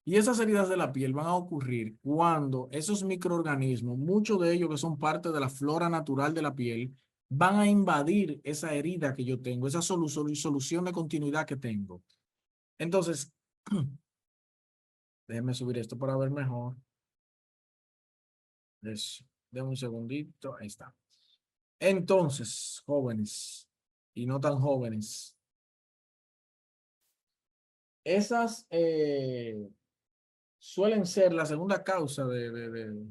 Y esas heridas de la piel van a ocurrir cuando esos microorganismos, muchos de ellos que son parte de la flora natural de la piel, van a invadir esa herida que yo tengo, esa solución de continuidad que tengo. Entonces, déjenme subir esto para ver mejor. Eso. Déjame un segundito. Ahí está. Entonces, jóvenes y no tan jóvenes, Esas suelen ser la segunda causa de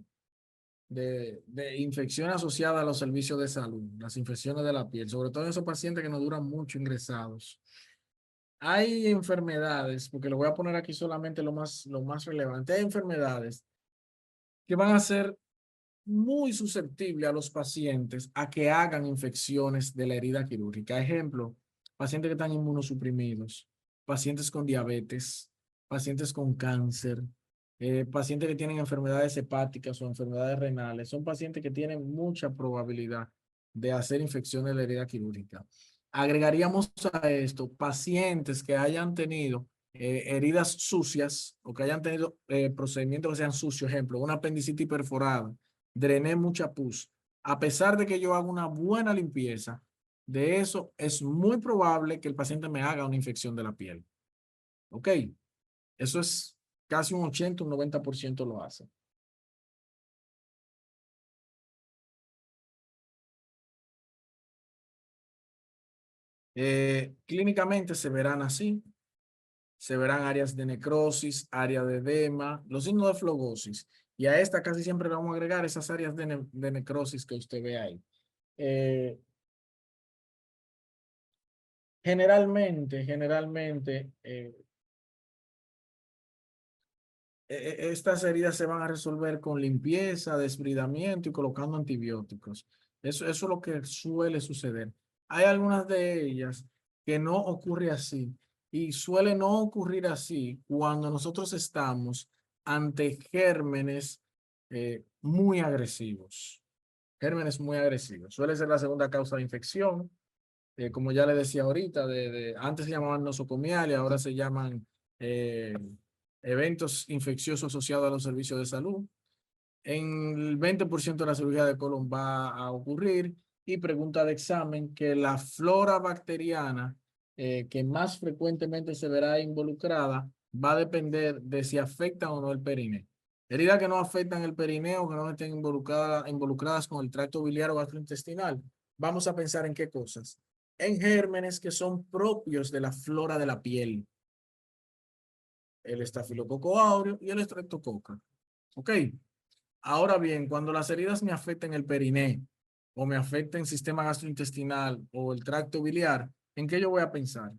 infección asociada a los servicios de salud, las infecciones de la piel, sobre todo en esos pacientes que no duran mucho ingresados. Hay enfermedades, porque lo voy a poner aquí solamente lo más relevante, hay enfermedades que van a ser muy susceptibles a los pacientes a que hagan infecciones de la herida quirúrgica. Ejemplo, pacientes que están inmunosuprimidos, pacientes con diabetes, pacientes con cáncer, pacientes que tienen enfermedades hepáticas o enfermedades renales. Son pacientes que tienen mucha probabilidad de hacer infecciones de la herida quirúrgica. Agregaríamos a esto pacientes que hayan tenido heridas sucias o que hayan tenido procedimientos que sean sucios, ejemplo, una apendicitis perforada, drené mucha pus. A pesar de que yo haga una buena limpieza, de eso es muy probable que el paciente me haga una infección de la piel. ¿Ok? Eso es casi un 80, un 90% lo hace. Clínicamente se verán así. Se verán áreas de necrosis, área de edema, los signos de flogosis. Y a esta casi siempre le vamos a agregar esas áreas de necrosis que usted ve ahí. Eh, generalmente, estas heridas se van a resolver con limpieza, desbridamiento y colocando antibióticos. Eso es lo que suele suceder. Hay algunas de ellas que no ocurre así y suele no ocurrir así cuando nosotros estamos ante gérmenes muy agresivos. Gérmenes muy agresivos. Suele ser la segunda causa de infección. Como ya le decía ahorita, antes se llamaban nosocomiales, ahora se llaman eh, eventos infecciosos asociados a los servicios de salud. En el 20% de la cirugía de colon va a ocurrir y pregunta de examen que la flora bacteriana que más frecuentemente se verá involucrada va a depender de si afectan o no el perineo. Heridas que no afectan el perineo, que no estén involucradas con el tracto biliar o gastrointestinal. Vamos a pensar en qué cosas. En gérmenes que son propios de la flora de la piel. El estafilococo áureo y el estreptococo. ¿Ok? Ahora bien, cuando las heridas me afecten el periné o me afecten el sistema gastrointestinal o el tracto biliar, ¿en qué yo voy a pensar?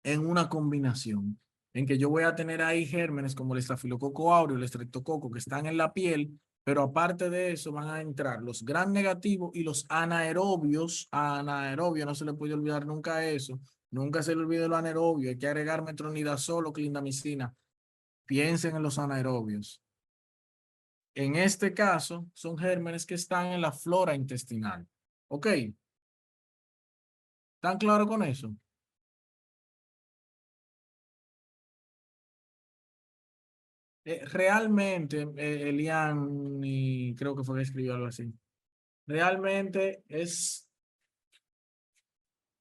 En una combinación, en que yo voy a tener ahí gérmenes como el estafilococo áureo, el estreptococo, que están en la piel, pero aparte de eso van a entrar los gram negativos y los anaerobios. Anaerobios, no se le puede olvidar nunca eso. Nunca se le olvide lo anaerobio. Hay que agregar metronidazol o clindamicina. Piensen en los anaerobios. En este caso, son gérmenes que están en la flora intestinal. ¿Ok? ¿Están claros con eso? Realmente, Elian, y creo que fue que escribió algo así, realmente es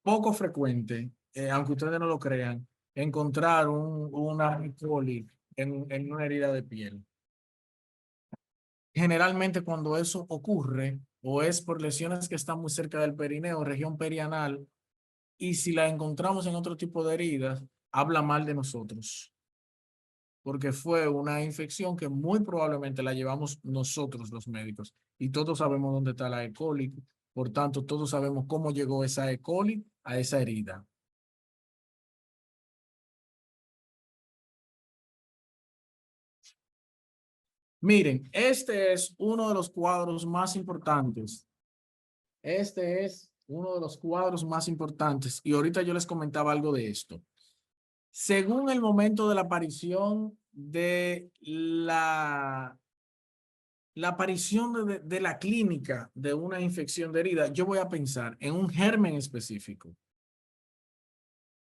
poco frecuente, aunque ustedes no lo crean, encontrar una E. coli en una herida de piel. Generalmente cuando eso ocurre, o es por lesiones que están muy cerca del perineo, región perianal, y si la encontramos en otro tipo de heridas, habla mal de nosotros, porque fue una infección que muy probablemente la llevamos nosotros los médicos y todos sabemos dónde está la E. coli, por tanto todos sabemos cómo llegó esa E. coli a esa herida. Miren, este es uno de los cuadros más importantes. Este es uno de los cuadros más importantes y ahorita yo les comentaba algo de esto. Según el momento de la aparición de la aparición de la clínica de una infección de herida, yo voy a pensar en un germen específico.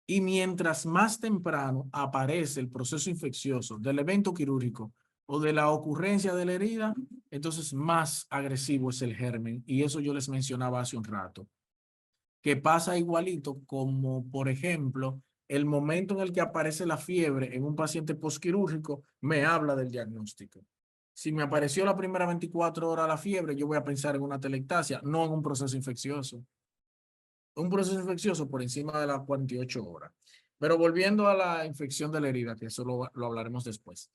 Y mientras más temprano aparece el proceso infeccioso del evento quirúrgico o de la ocurrencia de la herida, entonces más agresivo es el germen. Y eso yo les mencionaba hace un rato, que pasa igualito como, por ejemplo, el momento en el que aparece la fiebre en un paciente posquirúrgico, me habla del diagnóstico. Si me apareció la primera 24 horas la fiebre, yo voy a pensar en una telectasia, no en un proceso infeccioso. Un proceso infeccioso por encima de las 48 horas. Pero volviendo a la infección de la herida, que eso lo hablaremos después.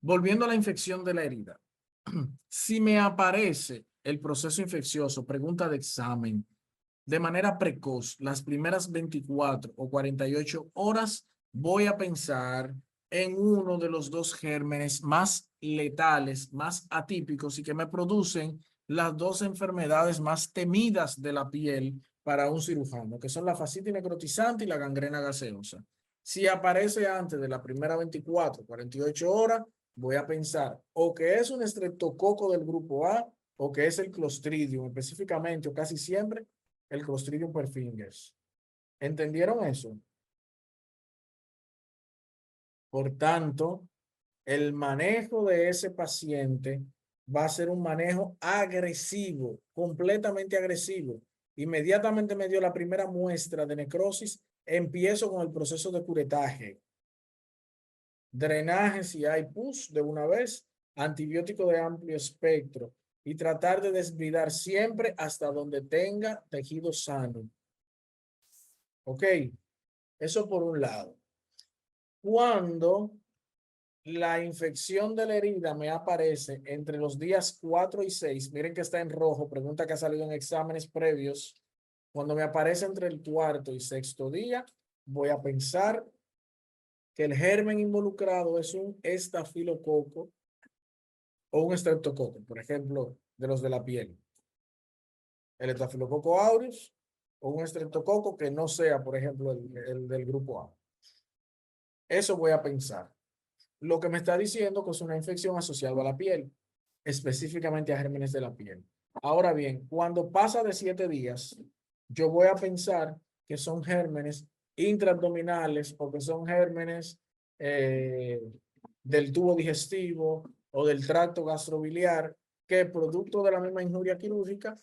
Volviendo a la infección de la herida. Si me aparece el proceso infeccioso, pregunta de examen, de manera precoz, las primeras 24 o 48 horas, voy a pensar en uno de los dos gérmenes más letales, más atípicos y que me producen las dos enfermedades más temidas de la piel para un cirujano, que son la fascitis necrotizante y la gangrena gaseosa. Si aparece antes de la primera 24, 48 horas, voy a pensar o que es un estreptococo del grupo A o que es el Clostridium, específicamente o casi siempre el Clostridium perfringens. ¿Entendieron eso? Por tanto, el manejo de ese paciente va a ser un manejo agresivo, completamente agresivo. Inmediatamente me dio la primera muestra de necrosis, empiezo con el proceso de curetaje. Drenaje si hay pus de una vez, antibiótico de amplio espectro y tratar de desbridar siempre hasta donde tenga tejido sano. ¿Ok? Eso por un lado. Cuando la infección de la herida me aparece entre los días 4 y 6, miren que está en rojo, pregunta que ha salido en exámenes previos. Cuando me aparece entre el cuarto y sexto día, voy a pensar que el germen involucrado es un estafilococo o un estreptococo, por ejemplo, de los de la piel. El estafilococo aureus o un estreptococo que no sea, por ejemplo, el del grupo A. Eso voy a pensar. Lo que me está diciendo que es una infección asociada a la piel, específicamente a gérmenes de la piel. Ahora bien, cuando pasa de 7 días, yo voy a pensar que son gérmenes intraabdominales o que son gérmenes eh, del tubo digestivo o del tracto gastrobiliar que producto de la misma injuria quirúrgica,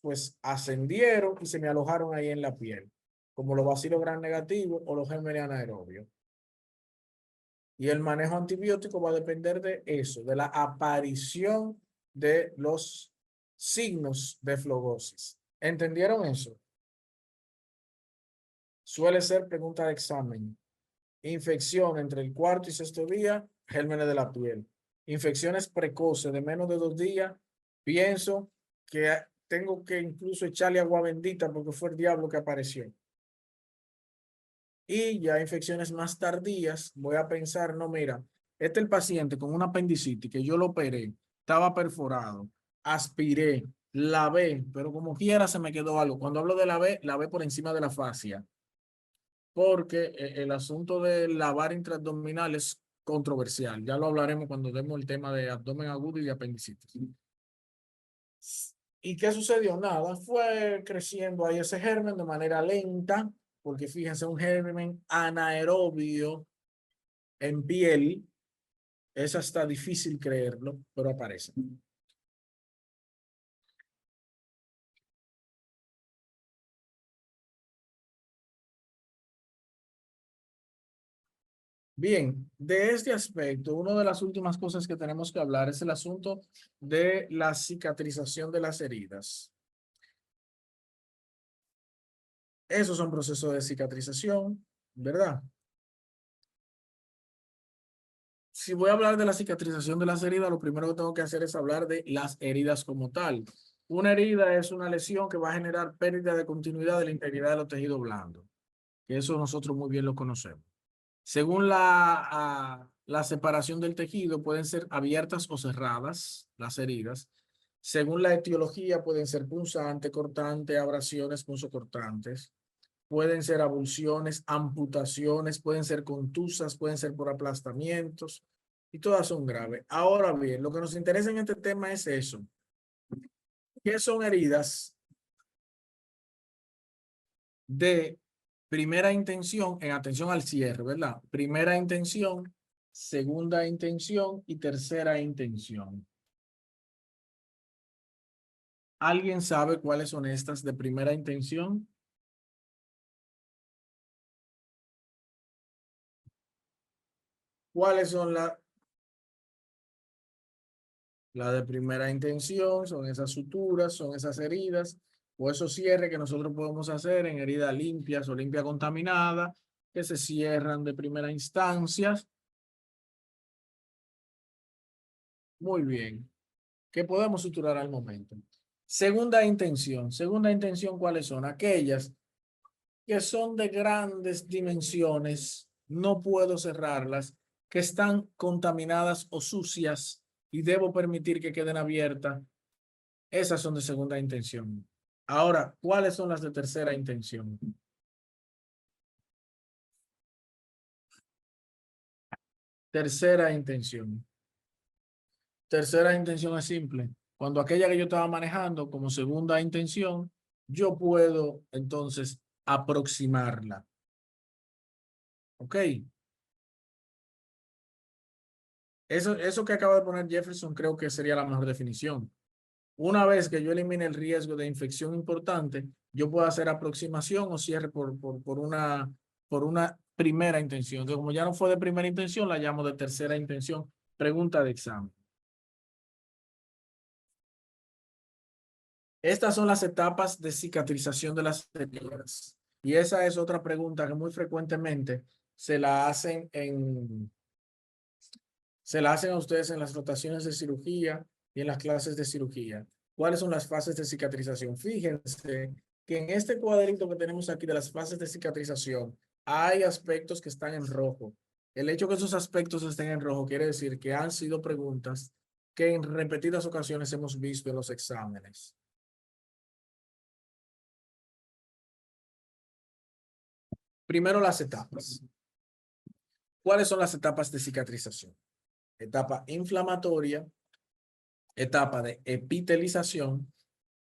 pues ascendieron y se me alojaron ahí en la piel, como los bacilos gram negativos o los gérmenes anaerobios. Y el manejo antibiótico va a depender de eso, de la aparición de los signos de flogosis. ¿Entendieron eso? Suele ser pregunta de examen. Infección entre el cuarto y sexto día, gérmenes de la piel. Infecciones precoces de menos de 2 días, pienso que tengo que incluso echarle agua bendita porque fue el diablo que apareció. Y ya infecciones más tardías, voy a pensar, no, mira, este es el paciente con una apendicitis que yo lo operé, estaba perforado, aspiré, lavé, pero como quiera se me quedó algo. Cuando hablo de lavé por encima de la fascia, porque el asunto de lavar intraabdominal es controversial. Ya lo hablaremos cuando demos el tema de abdomen agudo y de apendicitis. ¿Y qué sucedió? Nada, fue creciendo ahí ese germen de manera lenta, porque fíjense, un germen anaerobio en piel, es hasta difícil creerlo, pero aparece. Bien, de este aspecto, una de las últimas cosas que tenemos que hablar es el asunto de la cicatrización de las heridas. Esos son procesos de cicatrización, ¿verdad? Si voy a hablar de la cicatrización de las heridas, lo primero que tengo que hacer es hablar de las heridas como tal. Una herida es una lesión que va a generar pérdida de continuidad de la integridad de los tejidos blandos, que eso nosotros muy bien lo conocemos. Según la separación del tejido, pueden ser abiertas o cerradas las heridas. Según la etiología, pueden ser punzantes, cortantes, abrasiones, punzocortantes. Pueden ser abulsiones, amputaciones, pueden ser contusas, pueden ser por aplastamientos y todas son graves. Ahora bien, lo que nos interesa en este tema es eso. ¿Qué son heridas de primera intención en atención al cierre, ¿verdad? Primera intención, segunda intención y tercera intención. ¿Alguien sabe cuáles son estas de primera intención? ¿Cuáles son la de primera intención? Son esas suturas, son esas heridas o esos cierres que nosotros podemos hacer en heridas limpias o limpia contaminada que se cierran de primera instancia. Muy bien. Que podemos suturar al momento. Segunda intención. Segunda intención, ¿cuáles son? Aquellas que son de grandes dimensiones, no puedo cerrarlas, que están contaminadas o sucias y debo permitir que queden abiertas. Esas son de segunda intención. Ahora, ¿cuáles son las de tercera intención? Tercera intención. Tercera intención es simple. Cuando aquella que yo estaba manejando como segunda intención, yo puedo entonces aproximarla. ¿Ok? Eso que acaba de poner Jefferson creo que sería la mejor definición. Una vez que yo elimine el riesgo de infección importante, yo puedo hacer aproximación o cierre por una primera intención. Entonces, como ya no fue de primera intención, la llamo de tercera intención. Pregunta de examen. Estas son las etapas de cicatrización de las heridas. Y esa es otra pregunta que muy frecuentemente se la hacen a ustedes en las rotaciones de cirugía y en las clases de cirugía. ¿Cuáles son las fases de cicatrización? Fíjense que en este cuadrito que tenemos aquí de las fases de cicatrización, hay aspectos que están en rojo. El hecho que esos aspectos estén en rojo quiere decir que han sido preguntas que en repetidas ocasiones hemos visto en los exámenes. Primero las etapas. ¿Cuáles son las etapas de cicatrización? Etapa inflamatoria, etapa de epitelización,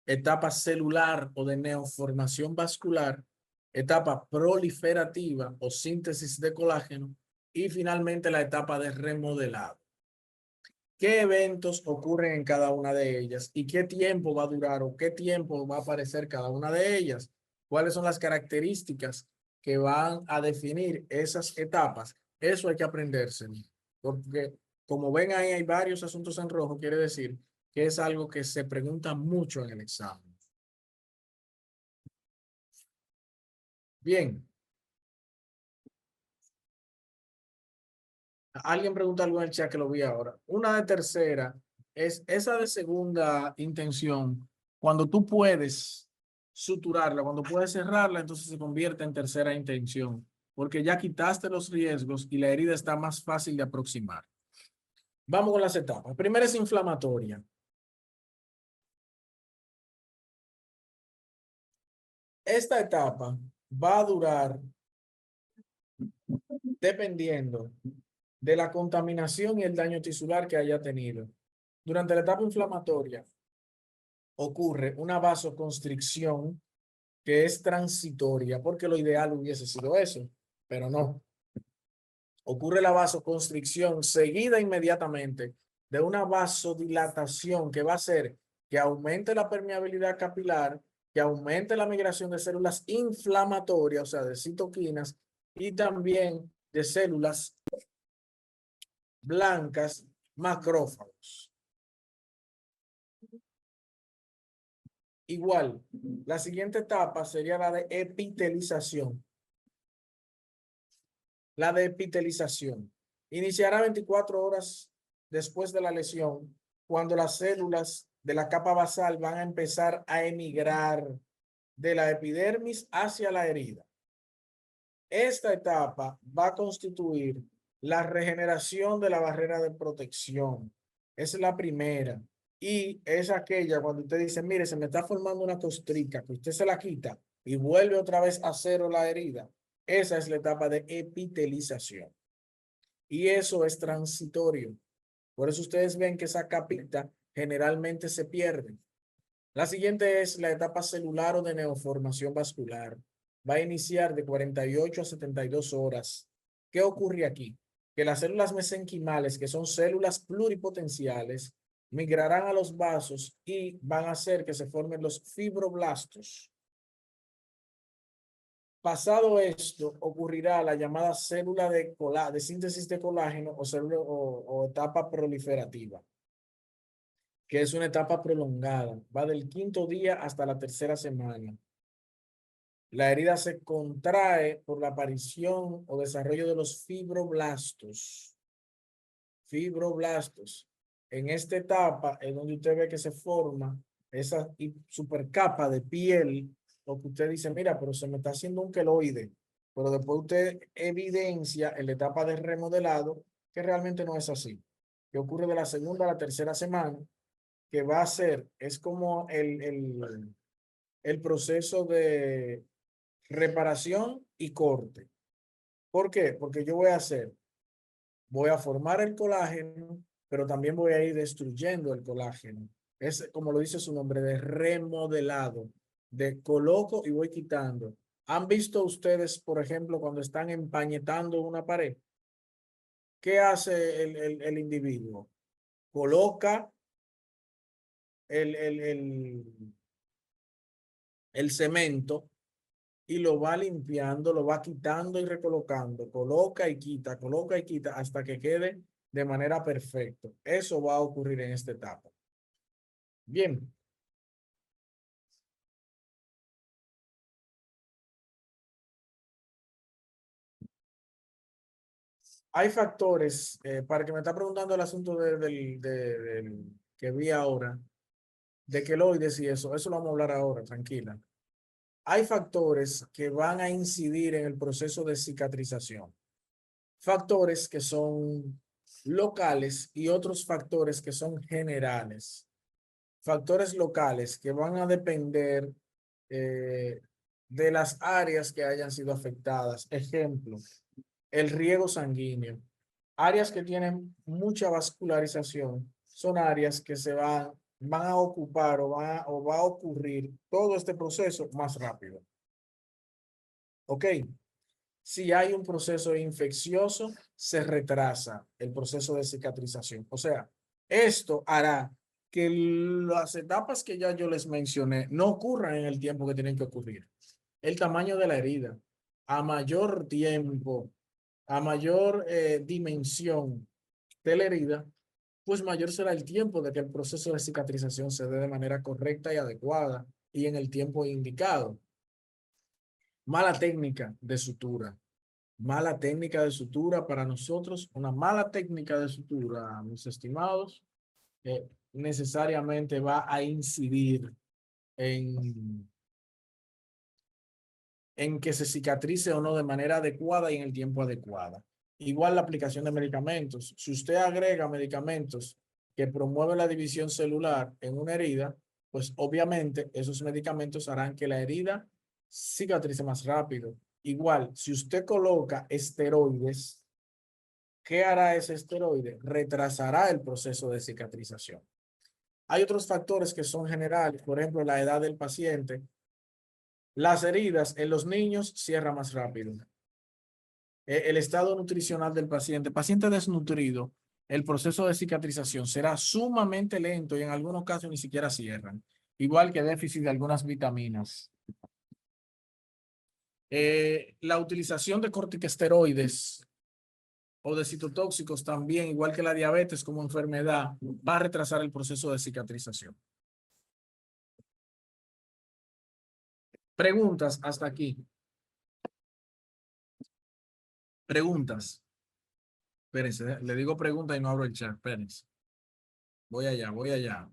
etapa celular o de neoformación vascular, etapa proliferativa o síntesis de colágeno y finalmente la etapa de remodelado. ¿Qué eventos ocurren en cada una de ellas y qué tiempo va a durar o qué tiempo va a aparecer cada una de ellas? ¿Cuáles son las características que van a definir esas etapas? Eso hay que aprenderse, porque como ven ahí hay varios asuntos en rojo, quiere decir que es algo que se pregunta mucho en el examen. Bien, alguien pregunta algo en el chat que lo vi ahora. Una de tercera es esa de segunda intención. Cuando tú puedes suturarla, cuando puedes cerrarla, entonces se convierte en tercera intención, porque ya quitaste los riesgos y la herida está más fácil de aproximar. Vamos con las etapas. Primera es inflamatoria. Esta etapa va a durar dependiendo de la contaminación y el daño tisular que haya tenido. Durante la etapa inflamatoria ocurre una vasoconstricción que es transitoria, porque lo ideal hubiese sido eso, pero no. Ocurre la vasoconstricción seguida inmediatamente de una vasodilatación que va a hacer que aumente la permeabilidad capilar, que aumente la migración de células inflamatorias, o sea, de citoquinas, y también de células blancas, macrófagos. Igual, la siguiente etapa sería la de epitelización. La de epitelización iniciará 24 horas después de la lesión, cuando las células de la capa basal van a empezar a emigrar de la epidermis hacia la herida. Esta etapa va a constituir la regeneración de la barrera de protección. Esa es la primera. Y es aquella cuando usted dice, mire, se me está formando una costrica, que usted se la quita y vuelve otra vez a cero la herida. Esa es la etapa de epitelización. Y eso es transitorio. Por eso ustedes ven que esa capita generalmente se pierde. La siguiente es la etapa celular o de neoformación vascular. Va a iniciar de 48 a 72 horas. ¿Qué ocurre aquí? Que las células mesenquimales, que son células pluripotenciales, migrarán a los vasos y van a hacer que se formen los fibroblastos. Pasado esto, ocurrirá la llamada célula de síntesis de colágeno o etapa proliferativa, que es una etapa prolongada, va del quinto día hasta la tercera semana. La herida se contrae por la aparición o desarrollo de los fibroblastos. Fibroblastos. En esta etapa es donde usted ve que se forma esa supercapa de piel, o que usted dice, mira, pero se me está haciendo un queloide. Pero después usted evidencia en la etapa de remodelado que realmente no es así. Que ocurre de la segunda a la tercera semana, que va a ser, es como el proceso de reparación y corte. ¿Por qué? Porque yo voy a formar el colágeno, pero también voy a ir destruyendo el colágeno. Es como lo dice su nombre, de remodelado, de coloco y voy quitando. ¿Han visto ustedes, por ejemplo, cuando están empañetando una pared? ¿Qué hace el individuo? Coloca el cemento y lo va limpiando, lo va quitando y recolocando, coloca y quita hasta que quede de manera perfecta. Eso va a ocurrir en esta etapa. Bien, hay factores, para que me está preguntando el asunto del que vi ahora, de queloides y eso lo vamos a hablar ahora, tranquila. Hay factores que van a incidir en el proceso de cicatrización. Factores que son locales y otros factores que son generales. Factores locales que van a depender eh, de las áreas que hayan sido afectadas. Ejemplo, el riego sanguíneo. Áreas que tienen mucha vascularización son áreas que van a ocupar o va a ocurrir todo este proceso más rápido. ¿Ok? Si hay un proceso infeccioso, se retrasa el proceso de cicatrización. O sea, esto hará que las etapas que ya yo les mencioné no ocurran en el tiempo que tienen que ocurrir. El tamaño de la herida, a mayor tiempo, a mayor dimensión de la herida, pues mayor será el tiempo de que el proceso de cicatrización se dé de manera correcta y adecuada y en el tiempo indicado. Mala técnica de sutura. Mala técnica de sutura para nosotros, una mala técnica de sutura, mis estimados, necesariamente va a incidir en, en que se cicatrice o no de manera adecuada y en el tiempo adecuado. Igual la aplicación de medicamentos. Si usted agrega medicamentos que promueven la división celular en una herida, pues obviamente esos medicamentos harán que la herida cicatrice más rápido. Igual, si usted coloca esteroides, ¿qué hará ese esteroide? Retrasará el proceso de cicatrización. Hay otros factores que son generales, por ejemplo, la edad del paciente. Las heridas en los niños cierran más rápido. El estado nutricional del paciente desnutrido, el proceso de cicatrización será sumamente lento y en algunos casos ni siquiera cierran. Igual que déficit de algunas vitaminas. La utilización de corticosteroides o de citotóxicos también, igual que la diabetes como enfermedad, va a retrasar el proceso de cicatrización. Preguntas hasta aquí. Preguntas. Espérense, le digo pregunta y no abro el chat. Espérense. Voy allá, voy allá.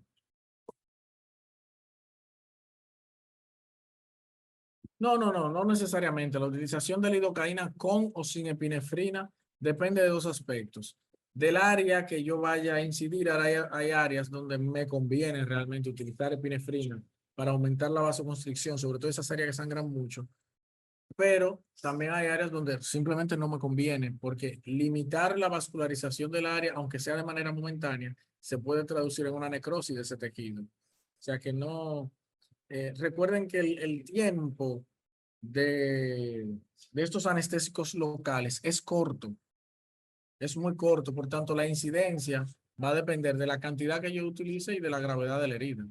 No necesariamente. La utilización de lidocaína con o sin epinefrina depende de dos aspectos. Del área que yo vaya a incidir, hay áreas donde me conviene realmente utilizar epinefrina para aumentar la vasoconstricción, sobre todo esas áreas que sangran mucho. Pero también hay áreas donde simplemente no me conviene, porque limitar la vascularización del área, aunque sea de manera momentánea, se puede traducir en una necrosis de ese tejido. O sea que no, recuerden que el tiempo de estos anestésicos locales es corto, es muy corto, por tanto la incidencia va a depender de la cantidad que yo utilice y de la gravedad de la herida.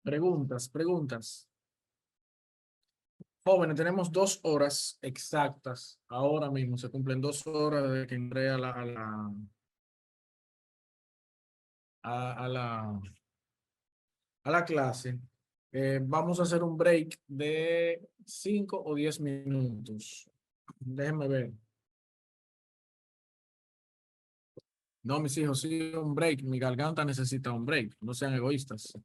Preguntas, preguntas. Jóvenes, tenemos 2 horas exactas. Ahora mismo se cumplen 2 horas desde que entré a la a la clase. Vamos a hacer un break de 5 o 10 minutos. Déjenme ver. No, mis hijos, sí, un break. Mi garganta necesita un break. No sean egoístas.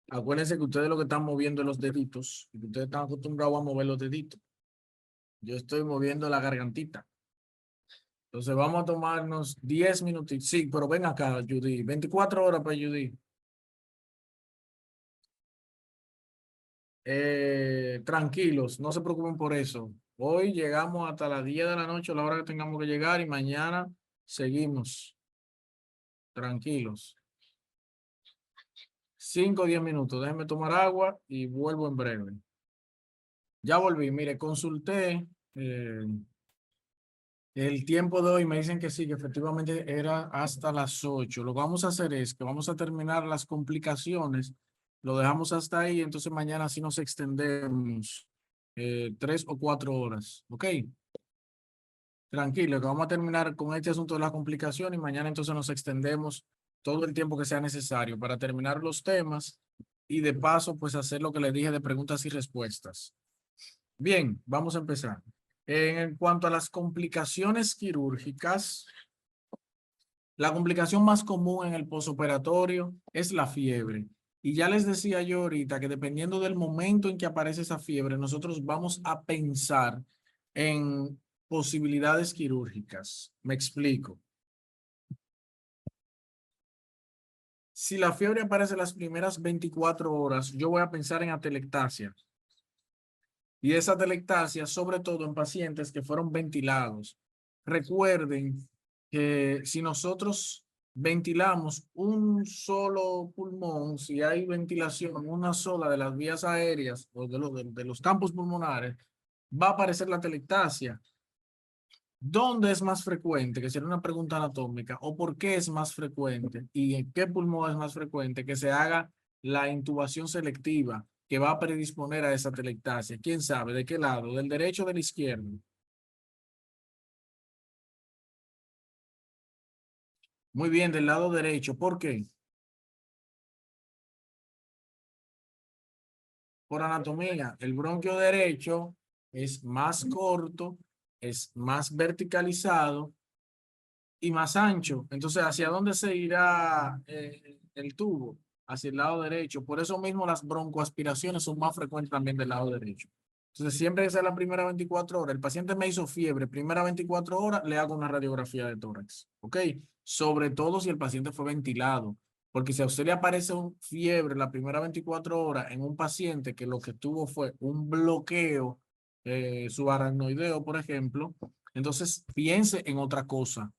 Acuérdense que ustedes lo que están moviendo es los deditos. Y que ustedes están acostumbrados a mover los deditos. Yo estoy moviendo la gargantita. Entonces vamos a tomarnos 10 minutitos. Sí, pero ven acá, Judy. 24 horas para Judy. Tranquilos, no se preocupen por eso. Hoy llegamos hasta las 10 de la noche, a la hora que tengamos que llegar, y mañana seguimos. Tranquilos. 5 o 10 minutos. Déjenme tomar agua y vuelvo en breve. Ya volví. Mire, consulté el tiempo de hoy. Me dicen que sí, que efectivamente era hasta las 8. Lo que vamos a hacer es que vamos a terminar las complicaciones. Lo dejamos hasta ahí. Entonces mañana sí nos extendemos 3 o 4 horas. ¿Ok? Tranquilo, que vamos a terminar con este asunto de la complicación y mañana entonces nos extendemos todo el tiempo que sea necesario para terminar los temas y de paso pues hacer lo que les dije de preguntas y respuestas. Bien, vamos a empezar. En cuanto a las complicaciones quirúrgicas, la complicación más común en el posoperatorio es la fiebre. Y ya les decía yo ahorita que dependiendo del momento en que aparece esa fiebre, nosotros vamos a pensar en posibilidades quirúrgicas. Me explico. Si la fiebre aparece las primeras 24 horas, yo voy a pensar en atelectasia. Y esa atelectasia, sobre todo en pacientes que fueron ventilados. Recuerden que si nosotros ventilamos un solo pulmón, si hay ventilación en una sola de las vías aéreas o de los campos pulmonares, va a aparecer la atelectasia. ¿Dónde es más frecuente? Que sería una pregunta anatómica. ¿O por qué es más frecuente? ¿Y en qué pulmón es más frecuente que se haga la intubación selectiva que va a predisponer a esa atelectasia? ¿Quién sabe? ¿De qué lado? ¿Del derecho o del izquierdo? Muy bien, del lado derecho. ¿Por qué? Por anatomía. El bronquio derecho es más corto, es más verticalizado y más ancho. Entonces, ¿hacia dónde se irá el tubo? Hacia el lado derecho. Por eso mismo las broncoaspiraciones son más frecuentes también del lado derecho. Entonces, siempre que sea la primera 24 horas, el paciente me hizo fiebre, primera 24 horas, le hago una radiografía de tórax. ¿Ok? Sobre todo si el paciente fue ventilado. Porque si a usted le aparece un fiebre la primera 24 horas en un paciente que lo que tuvo fue un bloqueo subaracnoideo, por ejemplo, entonces piense en otra cosa,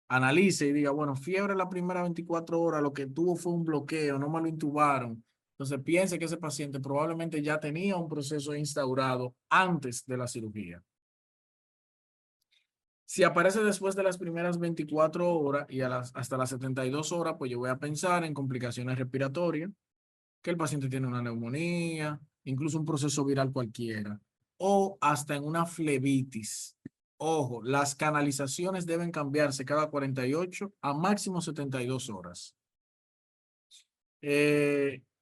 analice y diga, bueno, fiebre la primera 24 horas, lo que tuvo fue un bloqueo, no me lo intubaron. Entonces piense que ese paciente probablemente ya tenía un proceso instaurado antes de la cirugía. Si aparece después de las primeras 24 horas y hasta las 72 horas, pues yo voy a pensar en complicaciones respiratorias, que el paciente tiene una neumonía, incluso un proceso viral cualquiera, o hasta en una flebitis. Ojo, las canalizaciones deben cambiarse cada 48 a máximo 72 horas.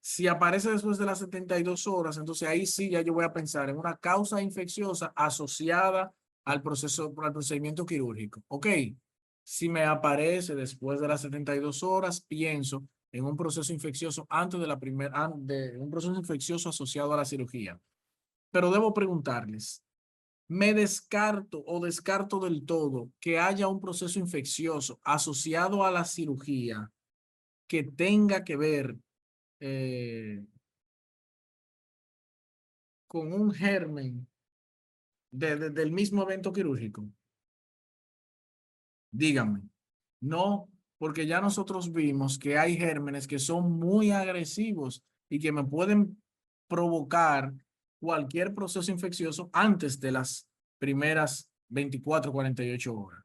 Si aparece después de las 72 horas, entonces ahí sí ya yo voy a pensar en una causa infecciosa asociada al proceso, al procedimiento quirúrgico. Ok, si me aparece después de las 72 horas, pienso en un proceso infeccioso antes de la primera, de un proceso infeccioso asociado a la cirugía. Pero debo preguntarles, ¿me descarto o descarto del todo que haya un proceso infeccioso asociado a la cirugía que tenga que ver eh, con un germen del mismo evento quirúrgico? Díganme. No, porque ya nosotros vimos que hay gérmenes que son muy agresivos y que me pueden provocar cualquier proceso infeccioso antes de las primeras 24 48 horas.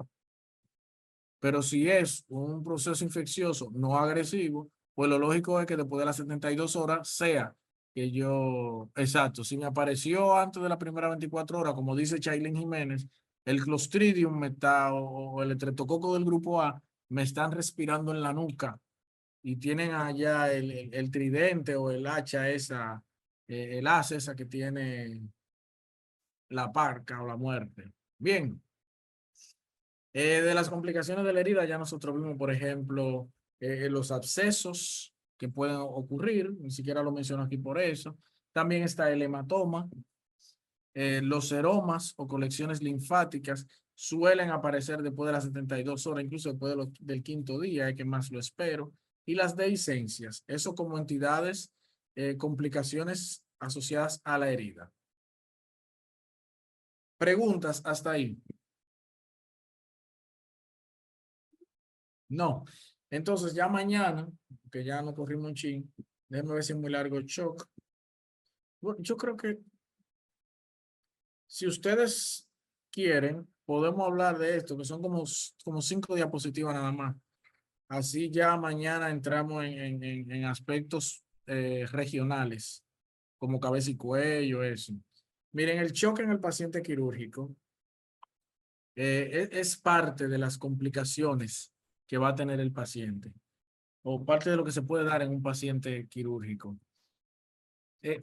Pero si es un proceso infeccioso no agresivo, pues lo lógico es que después de las 72 horas sea que yo, exacto, si me apareció antes de la primera 24 horas, como dice Chaylin Jiménez, el Clostridium me está, o el estreptococo del grupo A me están respirando en la nuca. y tienen allá el tridente o el hacha esa, el haz esa que tiene la parca o la muerte. Bien, de las complicaciones de la herida ya nosotros vimos, por ejemplo, los abscesos que pueden ocurrir, ni siquiera lo menciono aquí por eso. También está el hematoma, los seromas o colecciones linfáticas suelen aparecer después de las 72 horas, incluso después del quinto día, es que más lo espero. Y las dehiscencias, eso como entidades, complicaciones asociadas a la herida. Preguntas hasta ahí. No. Entonces ya mañana, que ya no corrimos un chin, déjeme ver si es muy largo el shock. Bueno, yo creo que si ustedes quieren, podemos hablar de esto, que son como 5 diapositivas nada más. Así ya mañana entramos en aspectos regionales, como cabeza y cuello, eso. Miren, el choque en el paciente quirúrgico es parte de las complicaciones que va a tener el paciente, o parte de lo que se puede dar en un paciente quirúrgico.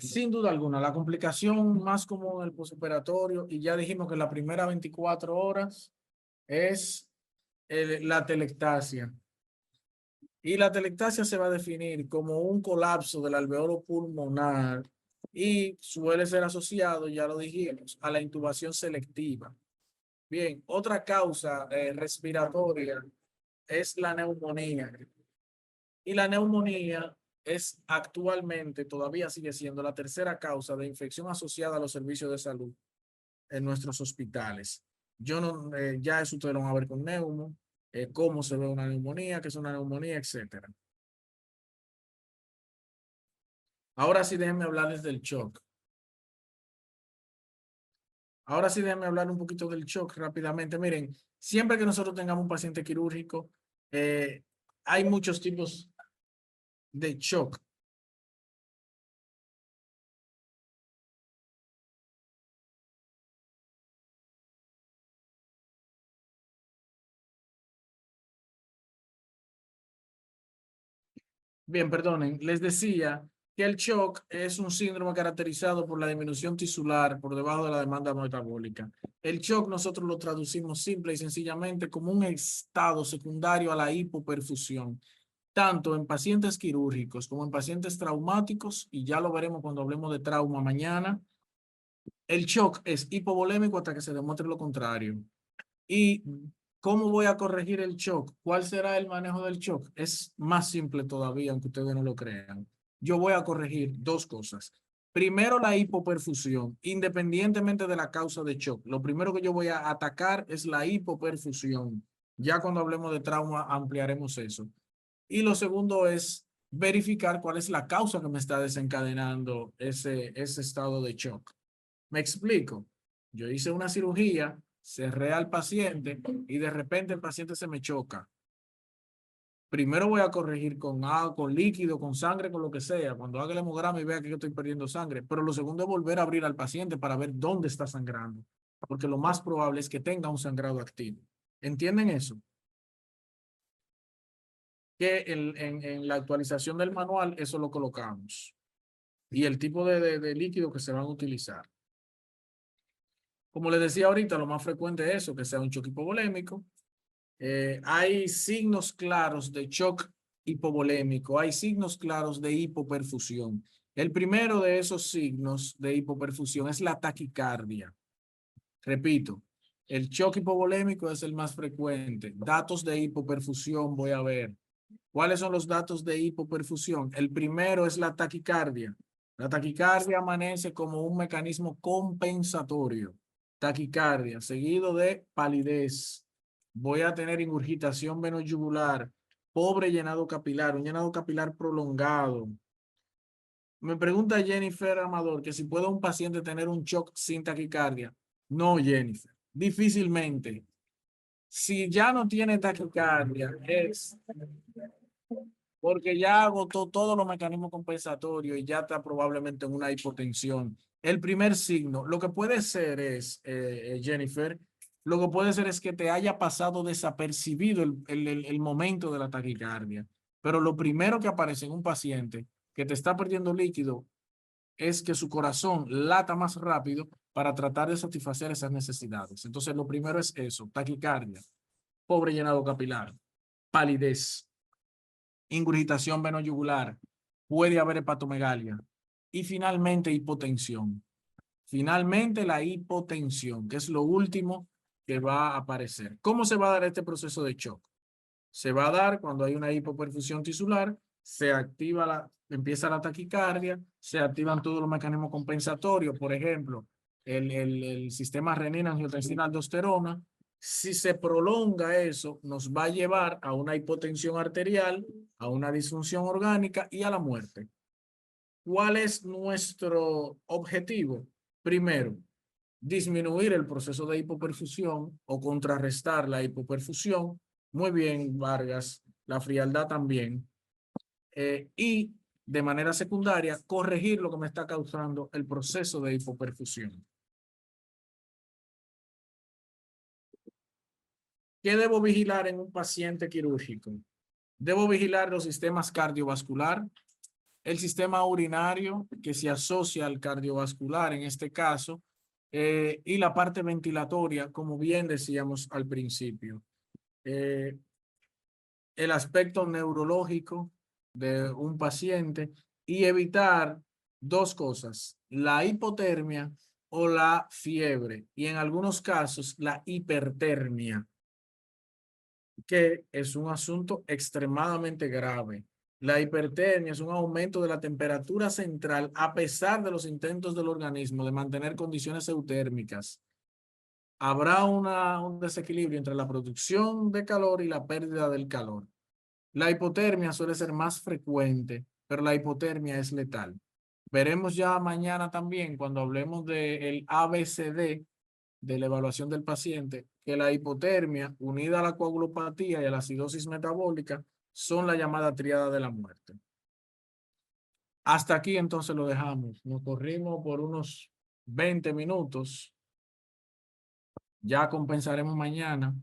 Sin duda alguna, la complicación más común en el postoperatorio, y ya dijimos que la primera 24 horas es la telectasia. Y la telectasia se va a definir como un colapso del alveolo pulmonar y suele ser asociado, ya lo dijimos, a la intubación selectiva. Bien, otra causa respiratoria es la neumonía. Y la neumonía es actualmente, todavía sigue siendo la tercera causa de infección asociada a los servicios de salud en nuestros hospitales. Yo no, ya eso ustedes lo van a ver con neumo, cómo se ve una neumonía, qué es una neumonía, etcétera. Ahora sí déjenme hablarles del shock. Ahora sí déjenme hablar un poquito del shock rápidamente. Miren, siempre que nosotros tengamos un paciente quirúrgico, hay muchos tipos de shock. Bien, perdonen, les decía que el shock es un síndrome caracterizado por la disminución tisular por debajo de la demanda metabólica. El shock nosotros lo traducimos simple y sencillamente como un estado secundario a la hipoperfusión, tanto en pacientes quirúrgicos como en pacientes traumáticos, y ya lo veremos cuando hablemos de trauma mañana. El shock es hipovolémico hasta que se demuestre lo contrario. ¿Y cómo voy a corregir el shock? ¿Cuál será el manejo del shock? Es más simple todavía, aunque ustedes no lo crean. Yo voy a corregir dos cosas. Primero, la hipoperfusión, independientemente de la causa de shock. Lo primero que yo voy a atacar es la hipoperfusión. Ya cuando hablemos de trauma ampliaremos eso. Y lo segundo es verificar cuál es la causa que me está desencadenando ese estado de shock. ¿Me explico? Yo hice una cirugía, cerré al paciente y de repente el paciente se me choca. Primero voy a corregir con agua, con líquido, con sangre, con lo que sea, cuando haga el hemograma y vea que yo estoy perdiendo sangre. Pero lo segundo es volver a abrir al paciente para ver dónde está sangrando, porque lo más probable es que tenga un sangrado activo. ¿Entienden eso? Que en la actualización del manual eso lo colocamos. Y el tipo de líquido que se van a utilizar. Como les decía ahorita, lo más frecuente es eso, que sea un shock hipovolémico. Hay signos claros de shock hipovolémico, hay signos claros de hipoperfusión. El primero de esos signos de hipoperfusión es la taquicardia. Repito, el shock hipovolémico es el más frecuente. Datos de hipoperfusión voy a ver. ¿Cuáles son los datos de hipoperfusión? El primero es la taquicardia. La taquicardia amanece como un mecanismo compensatorio. Taquicardia, seguido de palidez. Voy a tener ingurgitación venoyugular, pobre llenado capilar, un llenado capilar prolongado. Me pregunta Jennifer Amador que si puede un paciente tener un shock sin taquicardia. No, Jennifer, difícilmente. Si ya no tiene taquicardia, es porque ya agotó todos los mecanismos compensatorios y ya está probablemente en una hipotensión. El primer signo, lo que puede ser es, Jennifer, lo que puede ser es que te haya pasado desapercibido el momento de la taquicardia. Pero lo primero que aparece en un paciente que te está perdiendo líquido es que su corazón lata más rápido para tratar de satisfacer esas necesidades. Entonces, lo primero es eso, taquicardia, pobre llenado capilar, palidez, ingurgitación venoyugular, puede haber hepatomegalia y finalmente hipotensión. Finalmente la hipotensión, que es lo último que va a aparecer. ¿Cómo se va a dar este proceso de shock? Se va a dar cuando hay una hipoperfusión tisular, se activa empieza la taquicardia, se activan todos los mecanismos compensatorios, por ejemplo, el sistema renina, angiotensina, aldosterona. Si se prolonga eso, nos va a llevar a una hipotensión arterial, a una disfunción orgánica y a la muerte. ¿Cuál es nuestro objetivo? Primero, disminuir el proceso de hipoperfusión o contrarrestar la hipoperfusión. Muy bien, Vargas, la frialdad también. Y de manera secundaria, corregir lo que me está causando el proceso de hipoperfusión. ¿Qué debo vigilar en un paciente quirúrgico? Debo vigilar los sistemas cardiovascular, el sistema urinario que se asocia al cardiovascular en este caso, y la parte ventilatoria, como bien decíamos al principio. El aspecto neurológico de un paciente y evitar dos cosas, la hipotermia o la fiebre, y en algunos casos la hipertermia, que es un asunto extremadamente grave. La hipertermia es un aumento de la temperatura central a pesar de los intentos del organismo de mantener condiciones eutérmicas. Habrá un desequilibrio entre la producción de calor y la pérdida del calor. La hipotermia suele ser más frecuente, pero la hipotermia es letal. Veremos ya mañana también, cuando hablemos del ABCD, de la evaluación del paciente, que la hipotermia unida a la coagulopatía y a la acidosis metabólica son la llamada tríada de la muerte. Hasta aquí entonces lo dejamos. Nos corrimos por unos 20 minutos. Ya compensaremos mañana.